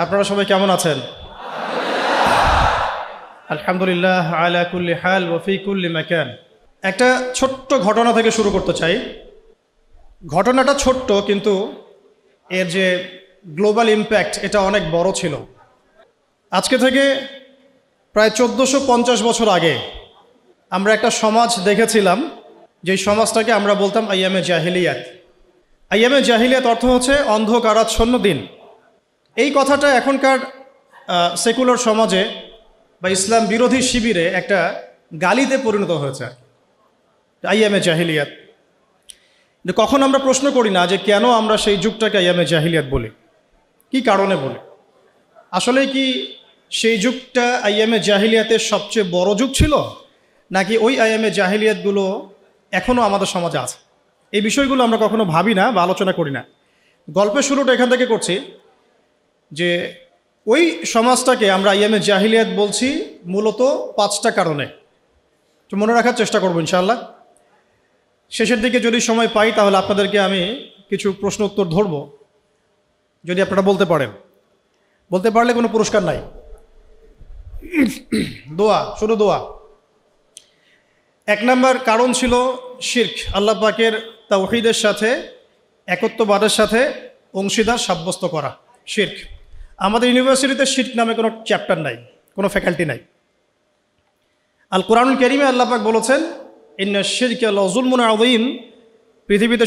আপনারা সবাই কেমন আছেন? আলহামদুলিল্লাহ আলা কুল্লি হাল ওয়া ফি কুল্লি মাকান। একটা ছোট্ট ঘটনা থেকে শুরু করতে চাই। ঘটনাটা ছোট্ট, কিন্তু এর যে গ্লোবাল ইম্প্যাক্ট এটা অনেক বড় ছিল। আজকে থেকে প্রায় 1450 বছর আগে আমরা একটা সমাজ দেখেছিলাম, যেই সমাজটাকে আমরা বলতাম আইয়ামে জাহিলিয়াত। আইয়ামে জাহিলিয়াত অর্থ হচ্ছে অন্ধকারাচ্ছন্ন দিন। এই কথাটা এখনকার সেকুলার সমাজে বা ইসলাম বিরোধী শিবিরে একটা গালিতে পরিণত হয়েছে, আইয়ামে জাহিলিয়াত। কখন আমরা প্রশ্ন করি না যে কেন আমরা সেই যুগটাকে আইয়ামে জাহিলিয়াত বলি, কি কারণে বলি? আসলে কি সেই যুগটা আইয়ামে জাহিলিয়াতের সবচেয়ে বড় যুগ ছিল, নাকি ওই আইয়ামে জাহিলিয়াতগুলো এখনও আমাদের সমাজে আছে? এই বিষয়গুলো আমরা কখনো ভাবি না বা আলোচনা করি না। গল্পের শুরুটা এখান থেকে করছি যে ওই সমাজটাকে আমরা আইয়ামে জাহিলিয়াত বলছি মূলত 5টা কারণে। তো মনে রাখার চেষ্টা করবো ইনশাআল্লাহ। শেষের দিকে যদি সময় পাই তাহলে আপনাদেরকে আমি কিছু প্রশ্ন উত্তর ধরব, যদি আপনারা বলতে পারেন। বলতে পারলে কোনো পুরস্কার নাই, দোয়া, শুধু দোয়া। 1 নম্বর কারণ ছিল শিরক, আল্লাহ পাকের তাওহীদের সাথে, একত্ববাদের সাথে অংশীদার সাব্যস্ত করা, শিরক। আমাদের ইউনিভার্সিটিতে শিরক নামে কোনো চ্যাপ্টার নাই, কোনো ফ্যাকাল্টি নাই। আল কোরআনুল কারীমে আল্লাহ পাক বলেছেন ইন্না শিরকা লাযুলমুন আযীম, পৃথিবীতে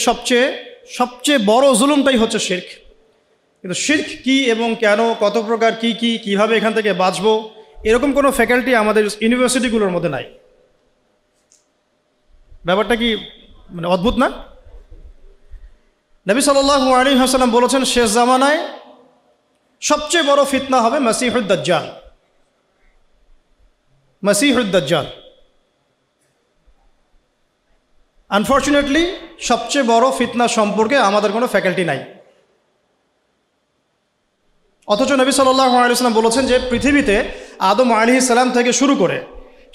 সবচেয়ে বড় জুলুমটাই হচ্ছে শিরক। কিন্তু শিরক কি এবং কেন, কত প্রকার, কিভাবে এখান থেকে বাঁচবো, এরকম কোনো ফ্যাকাল্টি আমাদের ইউনিভার্সিটিগুলোর মধ্যে নাই। ব্যাপারটা কি মানে অদ্ভুত না? নবী সাল্লাল্লাহু আলাইহি ওয়াসাল্লাম বলেছেন শেষ জামানায় সবচেয়ে বড় ফিতনা হবে মাসিহুদ দাজ্জাল। মাসিহুদ দাজ্জাল আনফর্চুনেটলি সবচেয়ে বড় ফিতনা সম্পর্কে আমাদের কোনো ফ্যাকাল্টি নাই। অথচ নবী সাল্লাল্লাহু আলাইহি ওয়াসাল্লাম বলেছেন যে পৃথিবীতে আদম আলাইহিস সালাম থেকে শুরু করে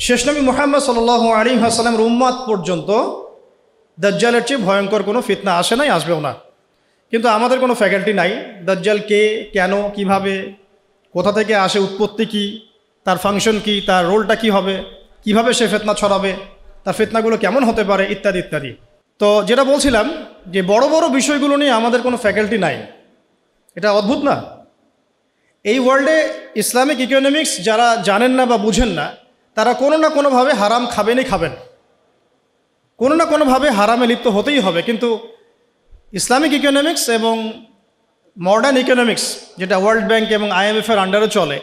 শেষ নবী মুহাম্মদ সাল্লাল্লাহু আলাইহি ওয়াসাল্লামের উম্মত পর্যন্ত দাজ্জালের চেয়ে ভয়ঙ্কর কোনো ফিতনা আসে নাই, আসবেও না। কিন্তু আমাদের কোনো ফ্যাকাল্টি নাই। দাজ্জাল কে, কেন, কিভাবে, কোথা থেকে আসে, উৎপত্তি কি, তার ফাংশন কি, তার রোলটা কি হবে, কিভাবে সে ফিতনা ছড়াবে, তার ফিতনাগুলো কেমন হতে পারে, ইত্যাদি ইত্যাদি। তো যেটা বলছিলাম যে বড় বড় বিষয়গুলো নিয়ে আমাদের কোনো ফ্যাকাল্টি নাই। এটা অদ্ভুত না? এই ওয়ার্ল্ডে ইসলামিক ইকোনমিক্স যারা জানেন না বা বুঝেন না, তারা কোনো না কোনোভাবে হারাম খাবেনই খাবেন, কোনো না কোনোভাবে হারামে লিপ্ত হতেই হবে। কিন্তু ইসলামিক ইকোনমিক্স এবং মডার্ন ইকোনমিক্স, যেটা ওয়ার্ল্ড ব্যাংক এবং IMF-এর আন্ডারে চলে,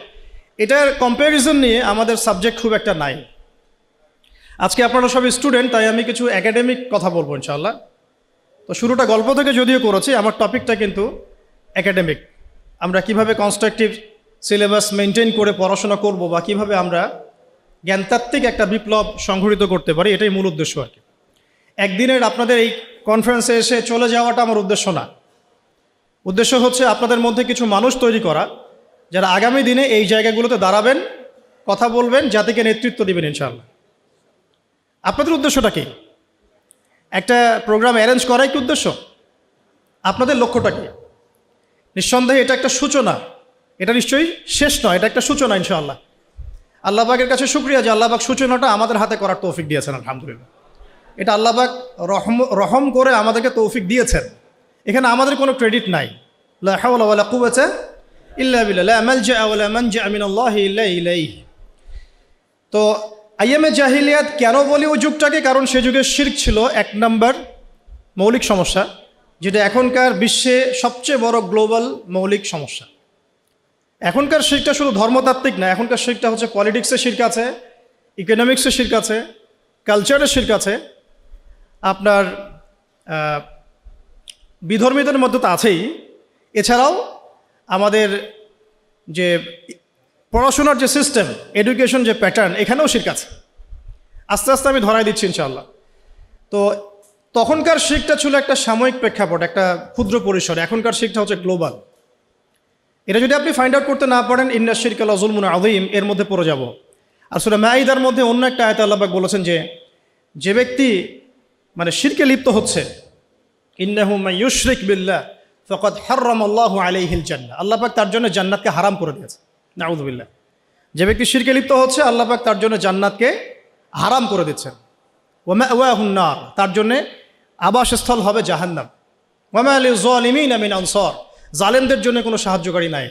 এটার কম্প্যারিজন নিয়ে আমাদের সাবজেক্ট খুব একটা নাই। আজকে আপনারা সব স্টুডেন্ট, তাই আমি কিছু একাডেমিক কথা বলবো ইনশাআল্লাহ। তো শুরুটা গল্প থেকে যদিও করেছি, আমার টপিকটা কিন্তু একাডেমিক। আমরা কিভাবে কনস্ট্রাকটিভ সিলেবাস মেনটেন করে পড়াশোনা করব, বা কিভাবে আমরা জ্ঞানতাত্ত্বিক একটা বিপ্লব সংঘটিত করতে পারি, এটাই মূল উদ্দেশ্য আর কি। একদিনের আপনাদের এই কনফারেন্সে এসে চলে যাওয়াটা আমার উদ্দেশ্য না। উদ্দেশ্য হচ্ছে আপনাদের মধ্যে কিছু মানুষ তৈরি করা, যারা আগামী দিনে এই জায়গাগুলোতে দাঁড়াবেন, কথা বলবেন, জাতিকে নেতৃত্ব দিবেন ইনশাআল্লাহ। আপনাদের উদ্দেশ্যটা কি? একটা প্রোগ্রাম অ্যারেঞ্জ করাই কি উদ্দেশ্য? আপনাদের লক্ষ্যটা কি? নিঃসন্দেহে এটা একটা সূচনা, এটা নিশ্চয়ই শেষ নয়, এটা একটা সূচনা ইনশাআল্লাহ। আল্লাহ পাকের কাছে শুকরিয়া যে আল্লাহ পাক সূচনাটা আমাদের হাতে করার তৌফিক দিয়েছেন, আলহামদুলিল্লাহ। এটা আল্লাহ পাক রহম করে আমাদেরকে তৌফিক দিয়েছেন। এখানে আমাদের কোনো ক্রেডিট নাই। লা হাওলা ওয়ালা কুওয়াতা ইল্লা বিল্লাহ, লা মালজা ওয়ালা মানজা মিনাল্লাহি ইল্লা ইলাইহি। তো আইয়ামে জাহিলিয়াত কেন বলি ওই যুগটাকে? কারণ সে যুগে শিরক ছিল 1 নম্বর মৌলিক সমস্যা, যেটা এখনকার বিশ্বে সবচেয়ে বড় গ্লোবাল মৌলিক সমস্যা। এখনকার শিরকটা শুধু ধর্মতাত্ত্বিক না, এখনকার শিরকটা হচ্ছে পলিটিক্সের শিরক আছে, ইকোনমিক্সের শিরক আছে, কালচারের শিরক আছে, আপনার বিধর্মীদের মধ্যে তো আছেই। এছাড়াও আমাদের যে পড়াশোনার যে সিস্টেম, এডুকেশন যে প্যাটার্ন, এখানেও শিরক আছে। আস্তে আস্তে আমি ধরাই দিচ্ছি ইনশাআল্লাহ। তো তখনকার শিরকটা ছিল একটা সাময়িক প্রেক্ষাপট, একটা ক্ষুদ্র পরিসরে। এখনকার শিরকটা হচ্ছে গ্লোবাল। এটা যদি আপনি ফাইন্ড আউট করতে না পারেন, ইন্না শিরকা লাযুলমুন আযীম, এর মধ্যে পড়ে যাব। আর সূরা মাঈদার মধ্যে অন্য একটা আয়াতে আল্লাহ পাক বলেছেন যে ব্যক্তি মানে শিরকে লিপ্ত হচ্ছে, ইন্নাহু মান ইউশরিক বিল্লাহ ফাকাদ হাররামাল্লাহু আলাইহিল জান্নাহ, আল্লাহ পাক তার জন্য জান্নাতকে হারাম করে দিয়েছে। নাউযুবিল্লাহ। যে ব্যক্তি শিরকে লিপ্ত হচ্ছে আল্লাহ পাক তার জন্য জান্নাতকে হারাম করে দিচ্ছেন। ওয়া মাওয়াহুন নার, তার জন্য আবাসস্থল হবে জাহান্নাম। ওয়া মা লিয-যালিমিনা মিন আনসার, জালেমদের জন্য কোনো সাহায্যকারী নাই।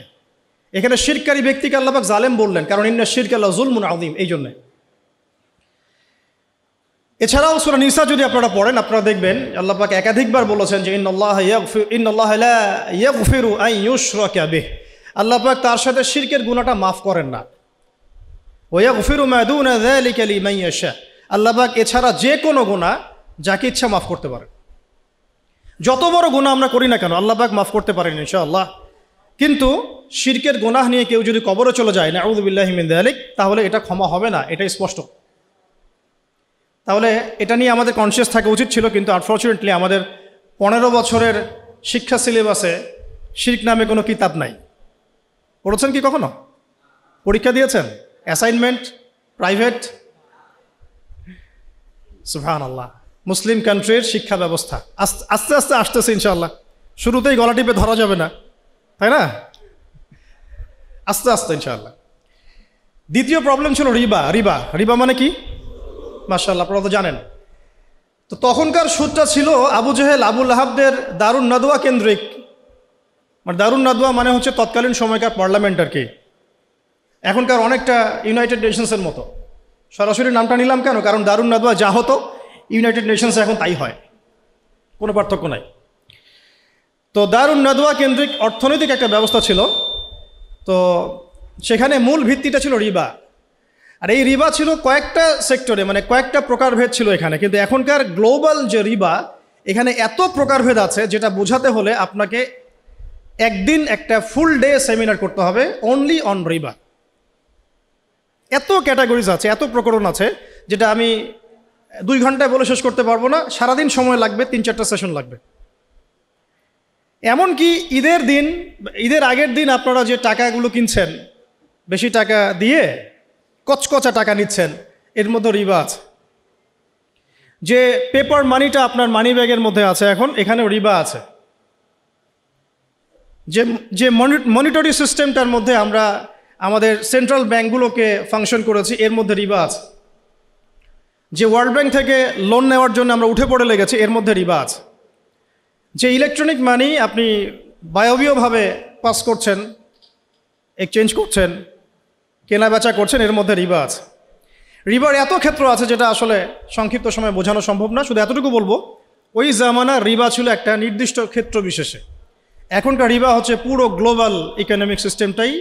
এখানে শিরকারী ব্যক্তিকে আল্লাহ পাক জালেম বললেন, কারণ ইন্না শিরকা লাযুলমুন আযীম, এই জন্যে। এছাড়াও সূরা নিসা যদি আপনারা পড়েন, আপনারা দেখবেন আল্লাহ পাক একাধিকবার বলেছেন যে ইন্নাল্লাহা লা ইয়াগফিরু আন ইউশরাকা বিহি, আল্লাহ পাক তার সাথে শিরকের গুনাহটা মাফ করেন না। ওয়া ইয়াগফিরু মা দুনা যালিকা লিমান ইয়াশা, আল্লাহ পাক এছাড়া যে কোনো গুনাহ যাকে ইচ্ছা মাফ করতে পারেন। যত বড় গুনাহ আমরা করি না কেন আল্লাহ পাক মাফ করতে পারেন ইনশাআল্লাহ। কিন্তু শিরকের গুনাহ নিয়ে কেউ যদি কবরে চলে যায়, নাউযু বিল্লাহি মিন যালিক, তাহলে এটা ক্ষমা হবে না, এটা স্পষ্ট। তাহলে এটা নিয়ে আমাদের কনসিয়াস থাকা উচিত ছিল, কিন্তু আনফর্চুনেটলি আমাদের 15 বছরের শিক্ষা সিলেবাসে শিরক নামে কোনো কিতাব নাই। পড়েছেন কি কখনো? পরীক্ষা দিয়েছেন? Assignment private? সুবহানাল্লাহ। মুসলিম কান্ট্রির শিক্ষা ব্যবস্থা আস্তে আস্তে আসতেছে ইনশাআল্লাহ। শুরুতেই গলা টিপে ধরা যাবে না, তাই না? আস্তে আস্তে ইনশাআল্লাহ। দ্বিতীয় প্রবলেম ছিল রিবা। রিবা রিবা মানে কি? মাশাআল্লাহ, আপনারা তো জানেন। তো তখনকার সুদটা ছিল আবু জেহেল আবু লাহাবদের দারুন নাদওয়া কেন্দ্রিক। মানে দারুন নাদওয়া মানে হচ্ছে তৎকালীন সময়কার পার্লামেন্ট আর কি। এখনকার অনেকটা ইউনাইটেড নেশনসের মতো। সরাসরি নামটা নিলাম কেন? কারণ দারুন নাদওয়া যা হতো ইউনাইটেড নেশনসে এখন তাই হয়, কোনো পার্থক্য নাই। তো দারুন নাদওয়া কেন্দ্রিক অর্থনৈতিক একটা ব্যবস্থা ছিল। তো সেখানে মূল ভিত্তিটা ছিল রিবা। আর এই রিবা ছিল কয়েকটা সেক্টরে, মানে কয়েকটা প্রকারভেদ ছিল এখানে। কিন্তু এখনকার গ্লোবাল যে রিবা, এখানে এত প্রকারভেদ আছে যেটা বোঝাতে হলে আপনাকে একদিন একটা ফুল ডে সেমিনার করতে হবে অনলি অন রিবা। এত ক্যাটাগরিজ আছে, এত প্রকরণ আছে, যেটা আমি 2 ঘন্টায় বলে শেষ করতে পারবো না। সারাদিন সময় লাগবে, 3-4টা সেশন লাগবে। এমনকি ঈদের দিন, ঈদের আগের দিন আপনারা যে টাকাগুলো কিনছেন, বেশি টাকা দিয়ে কচকচা টাকা নিচ্ছেন, এর মধ্যে রিবা আছে। যে পেপার মানিটা আপনার মানি ব্যাগের মধ্যে আছে এখন, এখানেও রিবা আছে। যে মনিটরি সিস্টেমটার মধ্যে আমরা আমাদের সেন্ট্রাল ব্যাঙ্কগুলোকে ফাংশন করেছি, এর মধ্যে রিবা আছে। যে ওয়ার্ল্ড ব্যাংক থেকে লোন নেওয়ার জন্য আমরা উঠে পড়ে লেগেছি, এর মধ্যে রিবা আছে। যে ইলেকট্রনিক মানি আপনি বায়বীয়ভাবে পাস করছেন, এক্সচেঞ্জ করছেন, কেনা বেচা করছেন, এর মধ্যে রিবা আছে। রিবার এত ক্ষেত্র আছে যেটা আসলে সংক্ষিপ্ত সময়ে বোঝানো সম্ভব না। শুধু এতটুকু বলবো, ওই জামানার রিবা ছিল একটা নির্দিষ্ট ক্ষেত্র বিশেষে। এখনকার রিবা হচ্ছে পুরো গ্লোবাল ইকোনমিক সিস্টেমটাই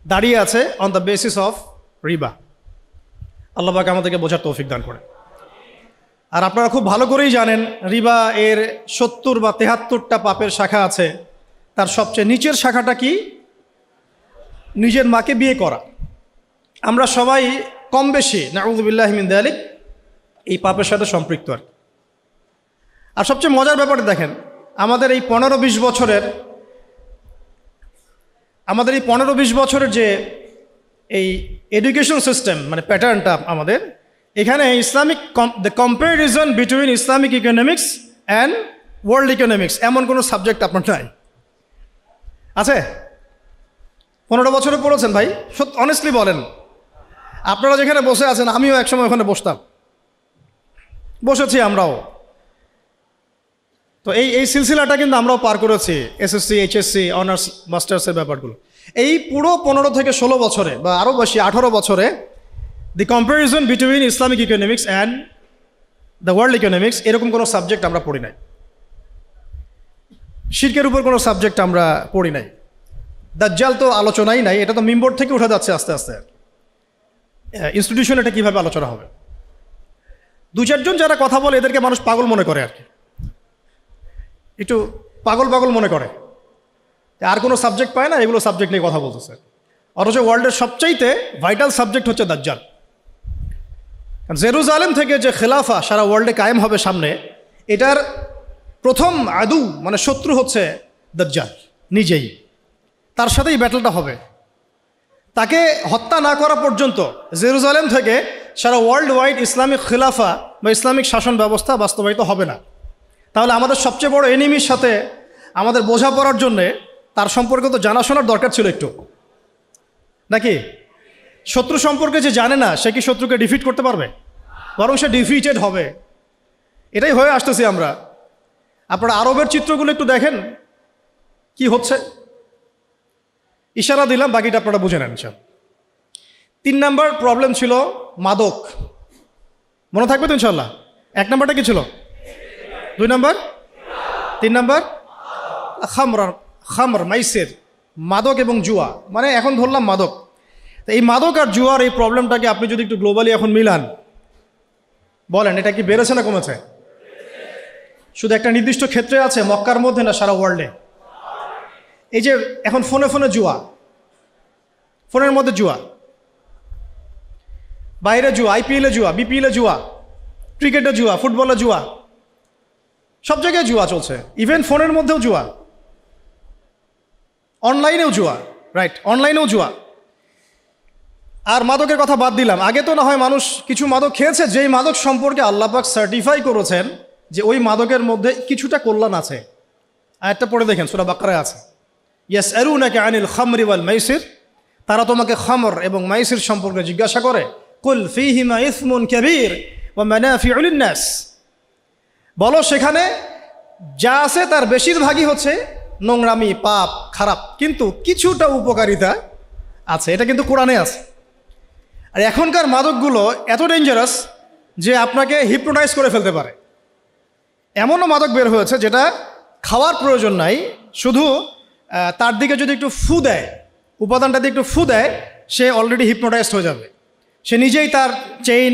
দাঁড়িয়ে আছে অন দ্য বেসিস অফ রিবা। আল্লাহ পাক আমাদেরকে বোঝার তৌফিক দান করে। আর আপনারা খুব ভালো করেই জানেন রিবা এর 70 বা 73টা পাপের শাখা আছে। তার সবচেয়ে নিচের শাখাটা কি? নিজের মাকে বিয়ে করা। আমরা সবাই কম বেশি নাউযু বিল্লাহি মিন যালিক এই পাপের সাথে সম্পৃক্ত। আর সবচেয়ে মজার ব্যাপারটা দেখেন, আমাদের এই 15-20 বছরের যে এই এডুকেশন সিস্টেম, মানে প্যাটার্নটা আমাদের এখানে Islamic the comparison between Islamic economics and world economics এমন কোনো সাবজেক্ট আপনার নাই আছে? 15 বছরে পড়েছেন ভাই? অনেস্টলি বলেন। আপনারা যেখানে বসে আছেন, আমিও একসময় ওখানে বসেছি আমরাও। তো এই সিলসিলাটা কিন্তু আমরাও পার করেছি, এসএসসি, এইচএসসি, অনার্স, মাস্টার্সের ব্যাপারগুলো। এই পুরো 15 থেকে 16 বছরে বা আরও বেশি 18 বছরে the comparison between Islamic economics and the world economics এরকম কোনো সাবজেক্ট আমরা পড়ি নাই। শিরকের উপর কোনো সাবজেক্ট আমরা পড়ি নাই। দাজ্জাল তো আলোচনাই নাই, এটা তো মিম্বর থেকে উঠে যাচ্ছে আস্তে আস্তে। ইনস্টিটিউশন এটা কীভাবে আলোচনা হবে? 2-4 জন যারা কথা বলে এদেরকে মানুষ পাগল মনে করে, আর কি একটু পাগল মনে করে। আর কোনো সাবজেক্ট পায় না, এগুলো সাবজেক্ট নিয়ে কথা বলতেছে। অথচ ওয়ার্ল্ডের সবচাইতে ভাইটাল সাবজেক্ট হচ্ছে দাজ্জাল। জেরুজালেম থেকে যে খেলাফা সারা ওয়ার্ল্ডে কায়েম হবে সামনে, এটার প্রথম আদু মানে শত্রু হচ্ছে দাজ্জাল নিজেই। তার সাথেই ব্যাটলটা হবে। তাকে হত্যা না করা পর্যন্ত জেরুজালেম থেকে সারা ওয়ার্ল্ড ওয়াইড ইসলামিক খেলাফা বা ইসলামিক শাসন ব্যবস্থা বাস্তবায়িত হবে না। তাহলে আমাদের সবচেয়ে বড় এনিমির সাথে আমাদের বোঝাপড়ার জন্যে তার সম্পর্কে তো জানাশোনার দরকার ছিল একটু, নাকি? শত্রু সম্পর্কে যে জানে না সে কি শত্রুকে ডিফিট করতে পারবে? বরং সে ডিফিটেড হবে। এটাই হয়ে আসতেছি আমরা। আপনারা আরবের চিত্রগুলো একটু দেখেন কি হচ্ছে। ইশারা দিলাম, বাকিটা আপনারা বুঝে নেন। 3 নাম্বার প্রবলেম ছিল মাদক। মনে থাকবে তো ইনশাল্লাহ? 1 নাম্বারটা কি ছিল? 2 নাম্বার? 3 নাম্বার খামর মাইসির, মাদক এবং জুয়া। মানে এখন ধরলাম মাদক। তো এই মাদক আর জুয়ার এই প্রবলেমটাকে আপনি যদি একটু গ্লোবালি এখন মিলান, বলেন এটা কি বেড়েছে না কমেছে? শুধু একটা নির্দিষ্ট ক্ষেত্রে আছে মক্কার মধ্যে, না সারা ওয়ার্ল্ডে? এই যে এখন ফোনে ফোনে জুয়া, ফোনের মধ্যে জুয়া, বাইরে জুয়া, আইপিএলে জুয়া, বিপিএলে জুয়া, ক্রিকেটে জুয়া, ফুটবলে জুয়া, সব জায়গায় জুয়া চলছে। ইভেন ফোনের মধ্যেও জুয়া, অনলাইনেও জুয়া, রাইট, অনলাইনেও জুয়া। আর মাদকের কথা বাদ দিলাম। আগে তো না হয় মানুষ কিছু মাদক খেয়েছে, যেই মাদক সম্পর্কে আল্লাহ পাক সার্টিফাই করেছেন যে ওই মাদকের মধ্যে কিছুটা কল্যাণ আছে। আয়াতটা পড়ে দেখেন, সূরা বাকারায় আছে, ইয়াসআলুনাকা আনিল খামরি ওয়াল মাইসির, তারা তোমাকে খামর এবং মাইসির সম্পর্কে জিজ্ঞাসা করে। কুল ফীহিমা ইসমুন কাবীর ওয়া মানাফিউ লিন-নাস, বলো সেখানে যা আছে তার বেশিরভাগই হচ্ছে নোংরামি, পাপ, খারাপ, কিন্তু কিছুটা উপকারিতা আছে। এটা কিন্তু কোরআনে আছে। আর এখনকার মাদকগুলো এত ডেঞ্জারাস যে আপনাকে হিপনোটাইজ করে ফেলতে পারে। এমনও মাদক বের হয়েছে যেটা খাওয়ার প্রয়োজন নাই, শুধু তার দিকে যদি একটু ফু দেয়, উপাদানটা দিয়ে একটু ফু দেয়, সে অলরেডি হিপনোটাইজড হয়ে যাবে। সে নিজেই তার চেইন,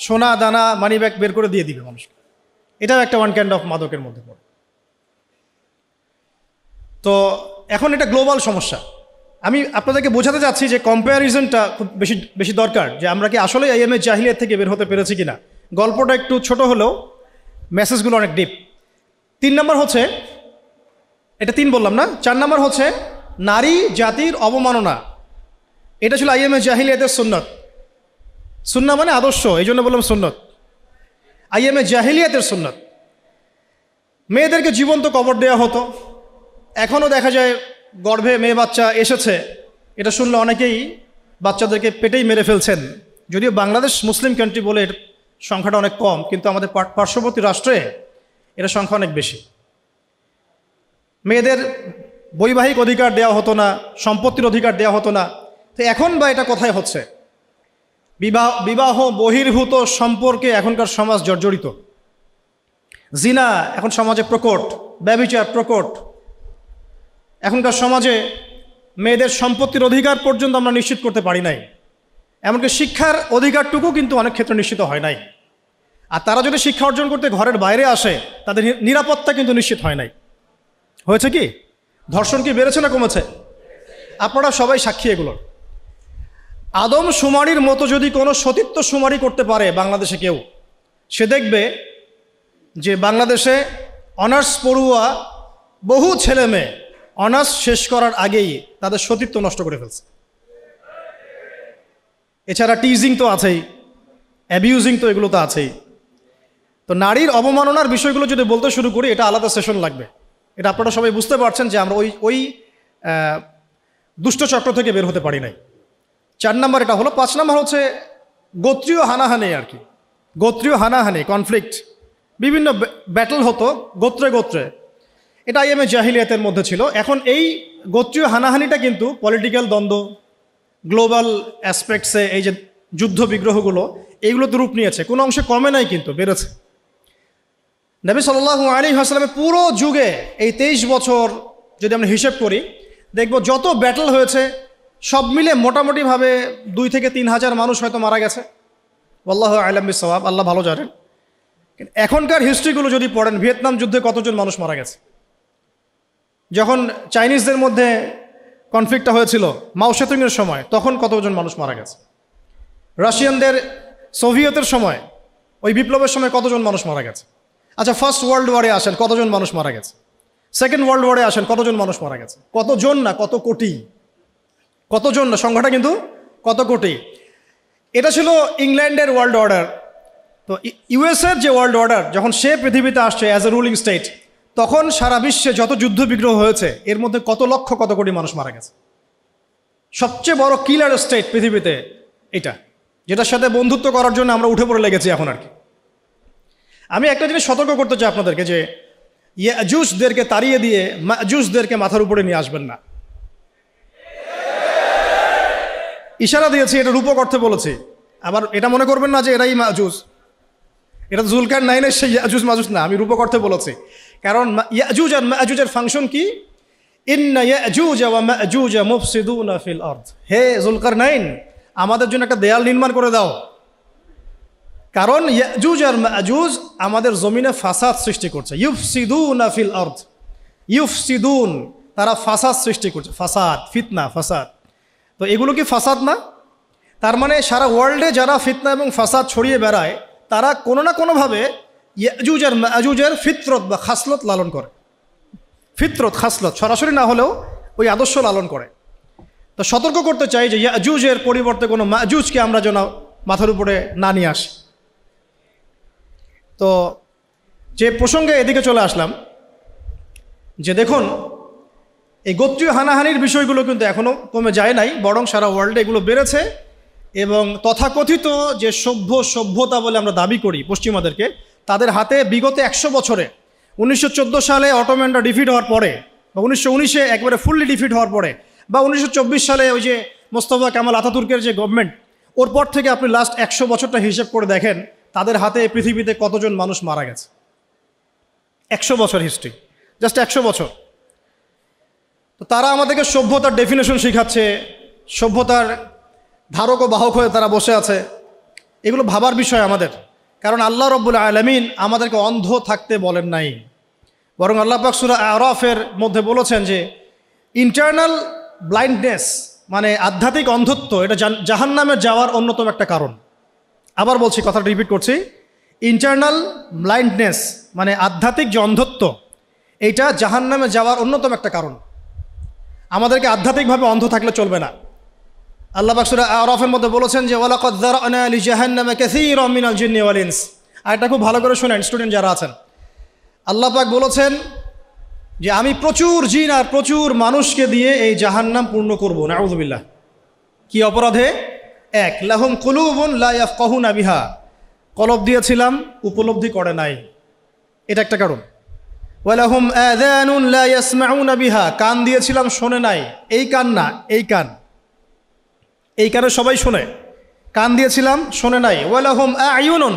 সোনা দানা, মানি ব্যাগ বের করে দিয়ে দিবে মানুষকে। এটাও একটা ওয়ান কাইন্ড অফ মাদকের মধ্যে পড়ে। তো এখন এটা গ্লোবাল সমস্যা। আমি আপনাদেরকে বোঝাতে চাচ্ছি যে কম্প্যারিজনটা খুব বেশি বেশি দরকার, যে আমরা কি আসলে আইএমএ জাহিলিয়াত থেকে বের হতে পেরেছি কিনা। গল্পটা একটু ছোট হলেও মেসেজগুলো অনেক ডিপ। 3 নাম্বার হচ্ছে, এটা 3 বললাম না, 4 নাম্বার হচ্ছে নারী জাতির অবমাননা। এটা ছিল আইএমএ জাহিলিয়াতের সুন্নত। সুন্নাহ মানে আদর্শ, এই জন্য বললাম সুন্নত। আইএমএ জাহিলিয়াতের সুন্নত। মেয়েদেরকে জীবন্ত কবর দেওয়া হতো। এখনও দেখা যায় গর্ভে মেয়ে বাচ্চা এসেছে, এটা শুনলে অনেকেই বাচ্চাদেরকে পেটেই মেরে ফেলছেন। যদিও বাংলাদেশ মুসলিম কান্ট্রি বলে এর সংখ্যাটা অনেক কম, কিন্তু আমাদের পার্শ্ববর্তী রাষ্ট্রে এটা সংখ্যা অনেক বেশি। মেয়েদের বৈবাহিক অধিকার দেওয়া হতো না, সম্পত্তির অধিকার দেওয়া হতো না। তো এখন বা এটা কোথায় হচ্ছে? বিবাহ বহির্ভূত সম্পর্কে এখনকার সমাজ জর্জরিত। জিনা এখন সমাজে প্রকট, ব্যভিচার প্রকট। এখনকার সমাজে মেয়েদের সম্পত্তির অধিকার পর্যন্ত আমরা নিশ্চিত করতে পারি নাই। এমনকি শিক্ষার অধিকারটুকু কিন্তু অনেক ক্ষেত্রে নিশ্চিত হয় নাই। আর তারা যদি শিক্ষা অর্জন করতে ঘরের বাইরে আসে, তাদের নিরাপত্তা কিন্তু নিশ্চিত হয় নাই। হয়েছে কি? ধর্ষণ কি বেড়েছে না কমেছে? আপনারা সবাই সাক্ষী এগুলোর। আদম শুমারির মতো যদি কোনো সতীত্ব শুমারি করতে পারে বাংলাদেশে কেউ, সে দেখবে যে বাংলাদেশে অনার্স পড়ুয়া বহু ছেলে মেয়ে অনার্স শেষ করার আগেই তাদের সতীত্ব নষ্ট করে ফেলছে। এছাড়া টিজিং তো আছেই, অ্যাবিউজিং তো এগুলো তো আছেই। তো নারীর অবমাননার বিষয়গুলো যদি বলতে শুরু করি, এটা আলাদা সেশন লাগবে। এটা আপনারা সবাই বুঝতে পারছেন যে আমরা ওই দুষ্টচক্র থেকে বের হতে পারি নাই। 4 নাম্বার এটা হলো। 5 নাম্বার হচ্ছে গোত্রীয় হানাহানি। আর কি গোত্রীয় হানাহানি, কনফ্লিক্ট, বিভিন্ন ব্যাটল হতো গোত্রে গোত্রে। এটা আইএমএ জাহিলিয়াতের মধ্যে ছিল। এখন এই গোত্রীয় হানাহানিটা কিন্তু পলিটিক্যাল দ্বন্দ্ব, গ্লোবাল অ্যাসপেক্টসে এই যে যুদ্ধ বিগ্রহগুলো, এইগুলো তো রূপ নিয়েছে। কোনো অংশে কমে নাই, কিন্তু বেড়েছে। নবী সাল্লাল্লাহু আলাইহি ওয়াসাল্লামের পুরো যুগে এই 23 বছর যদি আমরা হিসেব করি, দেখব যত ব্যাটল হয়েছে সব মিলে মোটামুটিভাবে 2 থেকে 3 হাজার মানুষ হয়তো মারা গেছে। আল্লাহু আ'লাম বিস-সাওয়াব, আল্লাহ ভালো জানেন। এখনকার হিস্ট্রিগুলো যদি পড়েন, ভিয়েতনাম যুদ্ধে কতজন মানুষ মারা গেছে, যখন চাইনিজদের মধ্যে কনফ্লিক্টটা হয়েছিল মাও সেতুংয়ের সময়, তখন কতজন মানুষ মারা গেছে। রাশিয়ানদের সোভিয়েতের সময়, ওই বিপ্লবের সময় কতজন মানুষ মারা গেছে। আচ্ছা, ফার্স্ট ওয়ার্ল্ড ওয়ারে আসেন, কতজন মানুষ মারা গেছে। সেকেন্ড ওয়ার্ল্ড ওয়ারে আসেন, কতজন মানুষ মারা গেছে। কতজন না, কত কোটি। কতজন না, সংখ্যাটা কিন্তু কত কোটি। এটা ছিল ইংল্যান্ডের ওয়ার্ল্ড অর্ডার। তো ইউএসএর যে ওয়ার্ল্ড অর্ডার, যখন সে পৃথিবীতে আসছে অ্যাজ এ রুলিং স্টেট, তখন সারা বিশ্বে যত যুদ্ধ বিগ্রহ হয়েছে এর মধ্যে কত লক্ষ কত কোটি মানুষ মারা গেছে। সবচেয়ে বড় কিলার স্টেট পৃথিবীতে এটা, যেটার সাথে বন্ধুত্ব করার জন্য আমরা উঠে পড়ে লেগেছি এখন আর কি। আমি একটা জিনিস সতর্ক করতে চাই আপনাদেরকে যে ইয়াজুজদেরকে তাড়িয়ে দিয়ে মাজুজদেরকে মাথার উপরে নিয়ে আসবেন না। ইশারা দিয়েছি, এটা রূপক অর্থে বলেছি। আবার এটা মনে করবেন না যে এরাই মাজুজ, এটা জুলকার নাইনের সেই ইয়াজুজ মাজুজ না, আমি রূপক অর্থে বলেছি। কারণ ইয়াজুজ আর মাজুজের ফাংশন কি? ইন্না ইয়াজুজ ওয়া মাজুজ মুফসিদুনা ফিল আরদ। হে জুলকার নাইন, আমাদের জন্য একটা দেয়াল নির্মাণ করে দাও, কারণ ইয়াজুজ আর মাজুজ আমাদের জমিনে ফাসাদ সৃষ্টি করছে। ইউফসিদুনা ফিল আরদ, ইউফসিদুন, তারা ফাসাদ সৃষ্টি করছে, ফাসাদ, ফিতনা, ফাসাদ। তো এগুলো কি ফাসাদ না? তার মানে সারা ওয়ার্ল্ডে যারা ফিতনা এবং ফাসাদ ছড়িয়ে বেড়ায় তারা কোনো না কোনোভাবে ইয়াজুজ আর মাজুজের ফিতরত বা খাসলত লালন করে। ফিতরত, খাসলত সরাসরি না হলেও ওই আদর্শ লালন করে। তো সতর্ক করতে চাই যে ইয়াজুজের পরিবর্তে কোনো মাজুজকে আমরা যেন মাথার উপরে না নিয়ে আসি। তো যে প্রসঙ্গে এদিকে চলে আসলাম, যে দেখুন এই গোত্রীয় হানাহানির বিষয়গুলো কিন্তু এখনও কমে যায় নাই, বরং সারা ওয়ার্ল্ডে এগুলো বেড়েছে। এবং তথাকথিত যে সভ্যতা বলে আমরা দাবি করি পশ্চিমাদেরকে, তাদের হাতে বিগত 100 বছরে 1914 সালে অটোম্যানরা ডিফিট হওয়ার পরে, বা 1919-এ একবারে ফুললি ডিফিট হওয়ার পরে, বা 1924 সালে ওই যে মোস্তফা কামাল আতাতুর্কের যে গভর্নমেন্ট, ওর পর থেকে আপনি লাস্ট 100 বছরটা হিসেব করে দেখেন তাদের হাতে পৃথিবীতে কতজন মানুষ মারা গেছে। 100 বছর হিস্ট্রি, জাস্ট 100 বছর। তো তারা আমাদেরকে সভ্যতার ডেফিনেশন শেখাচ্ছে, সভ্যতার ধারক ও বাহক হয়ে তারা বসে আছে। এগুলো ভাবার বিষয় আমাদের, কারণ আল্লাহ রব্বুল আলামিন আমাদেরকে অন্ধ থাকতে বলেন নাই, বরং আল্লাহ পাক সূরা আরাফের মধ্যে বলেছেন যে ইন্টারনাল ব্লাইন্ডনেস মানে আধ্যাত্মিক অন্ধত্ব, এটা জাহান্নামে যাওয়ার অন্যতম একটা কারণ। আবার বলছি, কথাটা রিপিট করছি, ইন্টারনাল ব্লাইন্ডনেস মানে আধ্যাত্মিক যে অন্ধত্ব, এইটা জাহান্নামে যাওয়ার অন্যতম একটা কারণ। আমাদেরকে আধ্যাত্মিকভাবে অন্ধ থাকলে চলবে না। আল্লাহ পাক সূরা আরাফের মধ্যে বলেছেন যে ওয়ালাকাদ যারানা লিজাহান্নামা কাসীরাম মিনাল জিন্নি ওয়াল ইনস। আর এটা খুব ভালো করে শোনেন স্টুডেন্ট যারা আছেন। আল্লাহ পাক বলেছেন যে আমি প্রচুর জিন আর প্রচুর মানুষকে দিয়ে এই জাহান্নাম পূর্ণ করব। নাউযুবিল্লাহ। কি অপরাধে? এক, লাহুম কুলুবুন লা ইয়াফকাহুনা বিহা, কলব দিয়েছিলাম উপলব্ধি করে নাই, এটা একটা কারণ। ওয়ালাহুম আযানুন লা ইয়াসমাউনা বিহা, কান দিয়েছিলাম শোনে নাই। এই কান না, এই কান, এই কানে সবাই শোনে, কান দিয়েছিলাম শোনে নাই। ওয়ালাহুম আ'য়ুনুন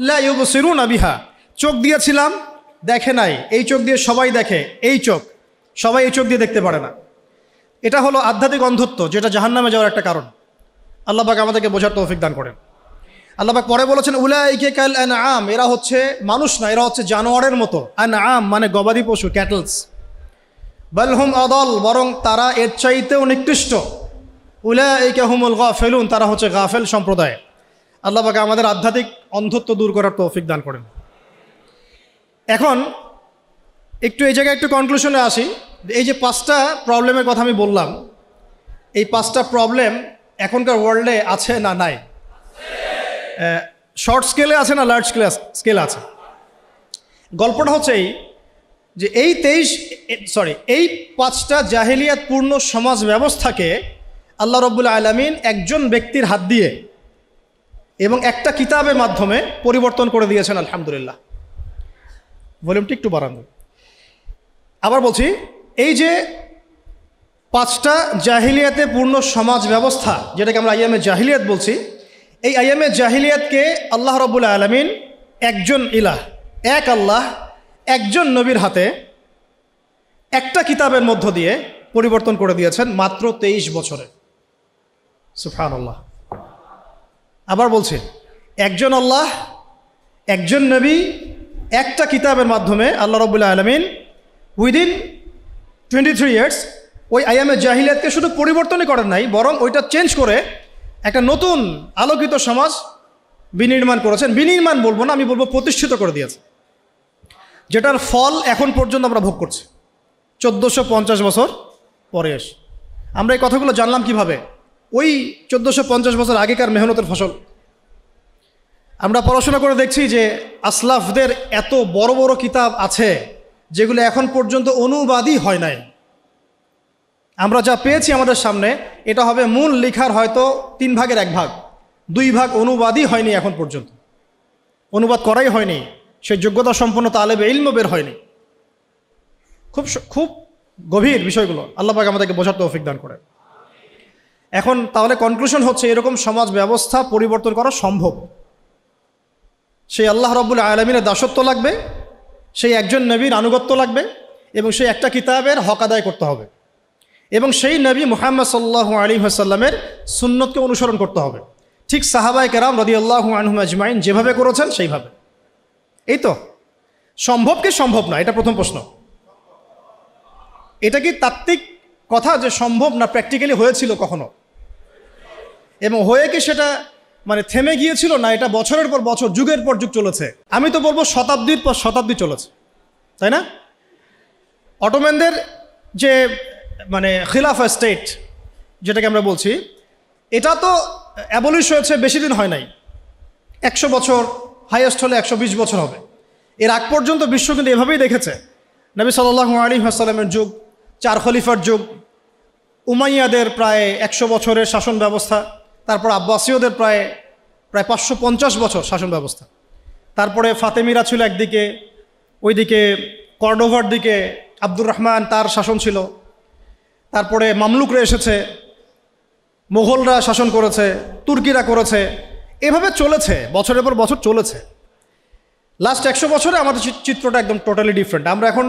লা ইউবসিরুনা বিহা, চোখ দিয়েছিলাম দেখে নাই। এই চোখ দিয়ে সবাই দেখে, এই চোখ, সবাই এই চোখ দিয়ে দেখতে পারে না। এটা হলো আধ্যাত্মিক অন্ধত্ব, যেটা জাহান্নামে যাওয়ার একটা কারণ। আল্লাহ পাক আমাদেরকে বোঝার তৌফিক দান করেন। আল্লাহ পাক পরে বলেছেন উলাইকা কাল আনআম, এরা হচ্ছে মানুষ না, এরা হচ্ছে জানোয়ারের মতো। আনআম মানে গবাদি পশু, ক্যাটলস। বাল হুম আদাল, বরং তারা এর চাইতেও নিকৃষ্ট। উলাইকা হুমুল গাফিলুন, তারা হচ্ছে গাফেল সম্প্রদায়। আল্লাহ পাক আমাদের আধ্যাত্মিক অন্ধত্ব দূর করার তৌফিক দান করেন। এখন একটু এই জায়গায় একটু কনক্লুশনে আসি। এই যে 5টা প্রবলেমের কথা আমি বললাম, এই 5টা প্রবলেম এখনকার ওয়ার্ল্ডে আছে না নাই? শর্ট স্কেলে আছে না লার্জ স্কেলে আছে? গল্পটা হচ্ছে এই যে এই 5টা জাহেলিয়াতপূর্ণ সমাজ ব্যবস্থাকে আল্লাহ রব্বুল আলামিন একজন ব্যক্তির হাত দিয়ে এবং একটা কিতাবের মাধ্যমে পরিবর্তন করে দিয়েছেন। আলহামদুলিল্লাহ। ভলিউমটি একটু বাড়ান। আবার বলছি, এই যে 5টা জাহিলিয়াতে পূর্ণ সমাজ ব্যবস্থা, যেটাকে আমরা আইয়ামে জাহিলিয়াত বলছি, এই আইয়ামে জাহিলিয়াতকে আল্লাহ রব্বুল আলামিন একজন ইলাহ, এক আল্লাহ, একজন নবীর হাতে একটা কিতাবের মধ্য দিয়ে পরিবর্তন করে দিয়েছেন মাত্র 23 বছরে। সুবহানাল্লাহ। আবার বলছি, একজন আল্লাহ, একজন নবী, একটা কিতাবের মাধ্যমে আল্লাহ রাব্বুল আলামিন উইদিন 23 ইয়ার্স ওই আইয়ামে জাহিলিয়াতকে শুধু পরিবর্তনই করেন নাই, বরং ওইটা চেঞ্জ করে একটা নতুন আলোকিত সমাজ বিনির্মাণ করেছেন। বিনির্মাণ বলবো না, আমি বলবো প্রতিষ্ঠিত করে দিয়েছে, যেটার ফল এখন পর্যন্ত আমরা ভোগ করছি 1450 বছর পরে এসে। আমরা এই কথাগুলো জানলাম কিভাবে? ওই 1450 বছর আগেকার মেহনতের ফসল। আমরা পড়াশোনা করে দেখছি যে আসলাফদের এত বড় বড় কিতাব আছে, যেগুলো এখন পর্যন্ত অনুবাদই হয় নাই। আমরা যা পেয়েছি আমাদের সামনে, এটা হবে মূল লেখার হয়তো 3 ভাগের 1 ভাগ, 2 ভাগ অনুবাদই হয়নি এখন পর্যন্ত, অনুবাদ করাই হয়নি, সেই যোগ্যতা সম্পন্ন তালেবে ইলম বের হয়নি। খুব খুব গভীর বিষয়গুলো, আল্লাহ পাক আমাদেরকে বোঝার তৌফিক দান করে। এখন তাহলে কনক্লুশন হচ্ছে, এরকম সমাজ ব্যবস্থা পরিবর্তন করা সম্ভব। সেই আল্লাহ রাব্বুল আলামিনের দাসত্ব লাগবে, সেই একজন নবীর আনুগত্য লাগবে, এবং সেই একটা কিতাবের হক আদায় করতে হবে, এবং সেই নবী মুহাম্মদ সাল্লাল্লাহু আলাইহি ওয়াসাল্লামের সুন্নতকে অনুসরণ করতে হবে, ঠিক সাহাবায়ে কেরাম রাদিয়াল্লাহু আনহুম আজমাইন যেভাবে করেছেন সেইভাবে। এই তো সম্ভব কি সম্ভব না, এটা প্রথম প্রশ্ন। এটা কি তাত্ত্বিক কথা যে সম্ভব, না প্র্যাকটিক্যালি হয়েছিল কখনো, এবং হয়ে কি সেটা মানে থেমে গিয়েছিল, না এটা বছরের পর বছর, যুগের পর যুগ চলেছে? আমি তো বলবো শতাব্দীর পর শতাব্দী চলেছে, তাই না? অটোম্যানদের যে মানে খিলাফা স্টেট যেটাকে আমরা বলছি, এটা তো অ্যাবলিশ হয়েছে বেশি দিন হয় নাই, 100 বছর, হাইয়েস্ট হলে 120 বছর হবে। এর আগ পর্যন্ত বিশ্ব কিন্তু এভাবেই দেখেছে। নবী সাল্লাল্লাহু আলাইহি ওয়াসাল্লামের যুগ, 4 খলিফার যুগ, উমাইয়াদের প্রায় 100 বছরের শাসন ব্যবস্থা, তারপর আব্বাসীয়দের প্রায় 550 বছর শাসন ব্যবস্থা, তারপরে ফাতেমিরা ছিল একদিকে, ওইদিকে কর্ডোভার দিকে আব্দুর রহমান তার শাসন ছিল, তারপরে মামলুকরা এসেছে, মোগলরা শাসন করেছে, তুর্কিরা করেছে, এভাবে চলেছে, বছরের পর বছর চলেছে। লাস্ট 100 বছরে আমাদের চিত্রটা একদম টোটালি ডিফারেন্ট। আমরা এখন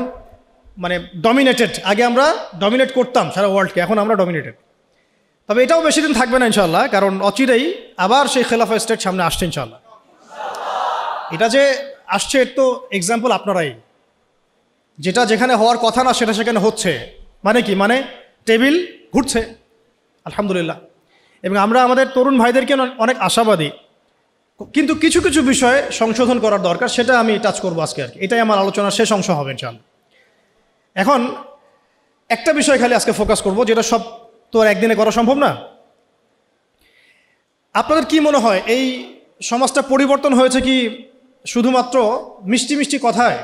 মানে ডমিনেটেড, আগে আমরা ডমিনেট করতাম সারা ওয়ার্ল্ডকে, এখন আমরা ডমিনেটেড। তবে এটাও বেশি দিন থাকবে না ইনশাআল্লাহ, কারণ অচিরেই আবার সেই খেলাফা স্টেট সামনে আসছে ইনশাআল্লাহ। এটা যে আসছে এর তো এক্সাম্পল আপনারাই, যেটা যেখানে হওয়ার কথা না সেটা সেখানে হচ্ছে, মানে কি, মানে টেবিল ঘুরছে আলহামদুলিল্লাহ। এবং আমরা আমাদের তরুণ ভাইদেরকে অনেক আশাবাদী, কিন্তু কিছু কিছু বিষয়ে সংশোধন করার দরকার, সেটা আমি টাচ করবো আজকে আর কি। এটাই আমার আলোচনার শেষ অংশ হবে ইনশাআল্লাহ। এখন একটা বিষয় খালি আজকে ফোকাস করব, যেটা সব তো আর একদিনে করা সম্ভব না। আপনাদের কি মনে হয়, এই সমাজটা পরিবর্তন হয়েছে কি শুধুমাত্র মিষ্টি মিষ্টি কথায়,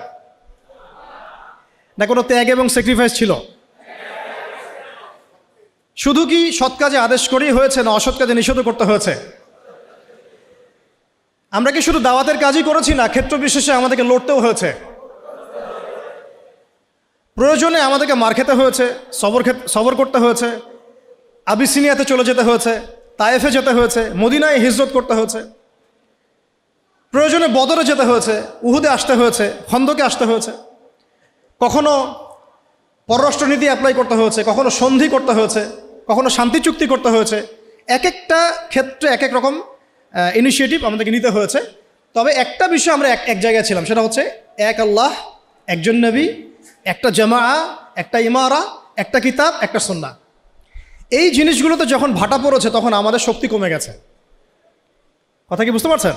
না কোনো ত্যাগ এবং স্যাক্রিফাইস ছিল? শুধু কি সৎ কাজে আদেশ করেই হয়েছে, না অসৎ কাজে নিষেধ করতে হয়েছে? আমরা কি শুধু দাওয়াতের কাজই করেছি, না ক্ষেত্র বিশেষে আমাদেরকে লড়তেও হয়েছে? প্রয়োজনে আমাদেরকে মার খেতে হয়েছে, সবর করতে হয়েছে, আবিসিনিয়াতে চলে যেতে হয়েছে, তায়েফে যেতে হয়েছে, মদিনায় হিজরত করতে হয়েছে, প্রয়োজনে বদরে যেতে হয়েছে, উহুদে আসতে হয়েছে, খন্দকে আসতে হয়েছে, কখনো পররাষ্ট্রনীতি অ্যাপ্লাই করতে হয়েছে, কখনো সন্ধি করতে হয়েছে, কখনো শান্তি চুক্তি করতে হয়েছে। এক একটা ক্ষেত্রে এক এক রকম ইনিশিয়েটিভ আমাদেরকে নিতে হয়েছে। তবে একটা বিষয় আমরা এক জায়গায় ছিলাম, সেটা হচ্ছে এক আল্লাহ, একজন নবী, একটা জামা, একটা ইমারা, একটা কিতাব, একটা সুন্নাহ। এই জিনিসগুলোতে যখন ভাটা পড়েছে তখন আমাদের শক্তি কমে গেছে। কথা কি বুঝতে পারছেন?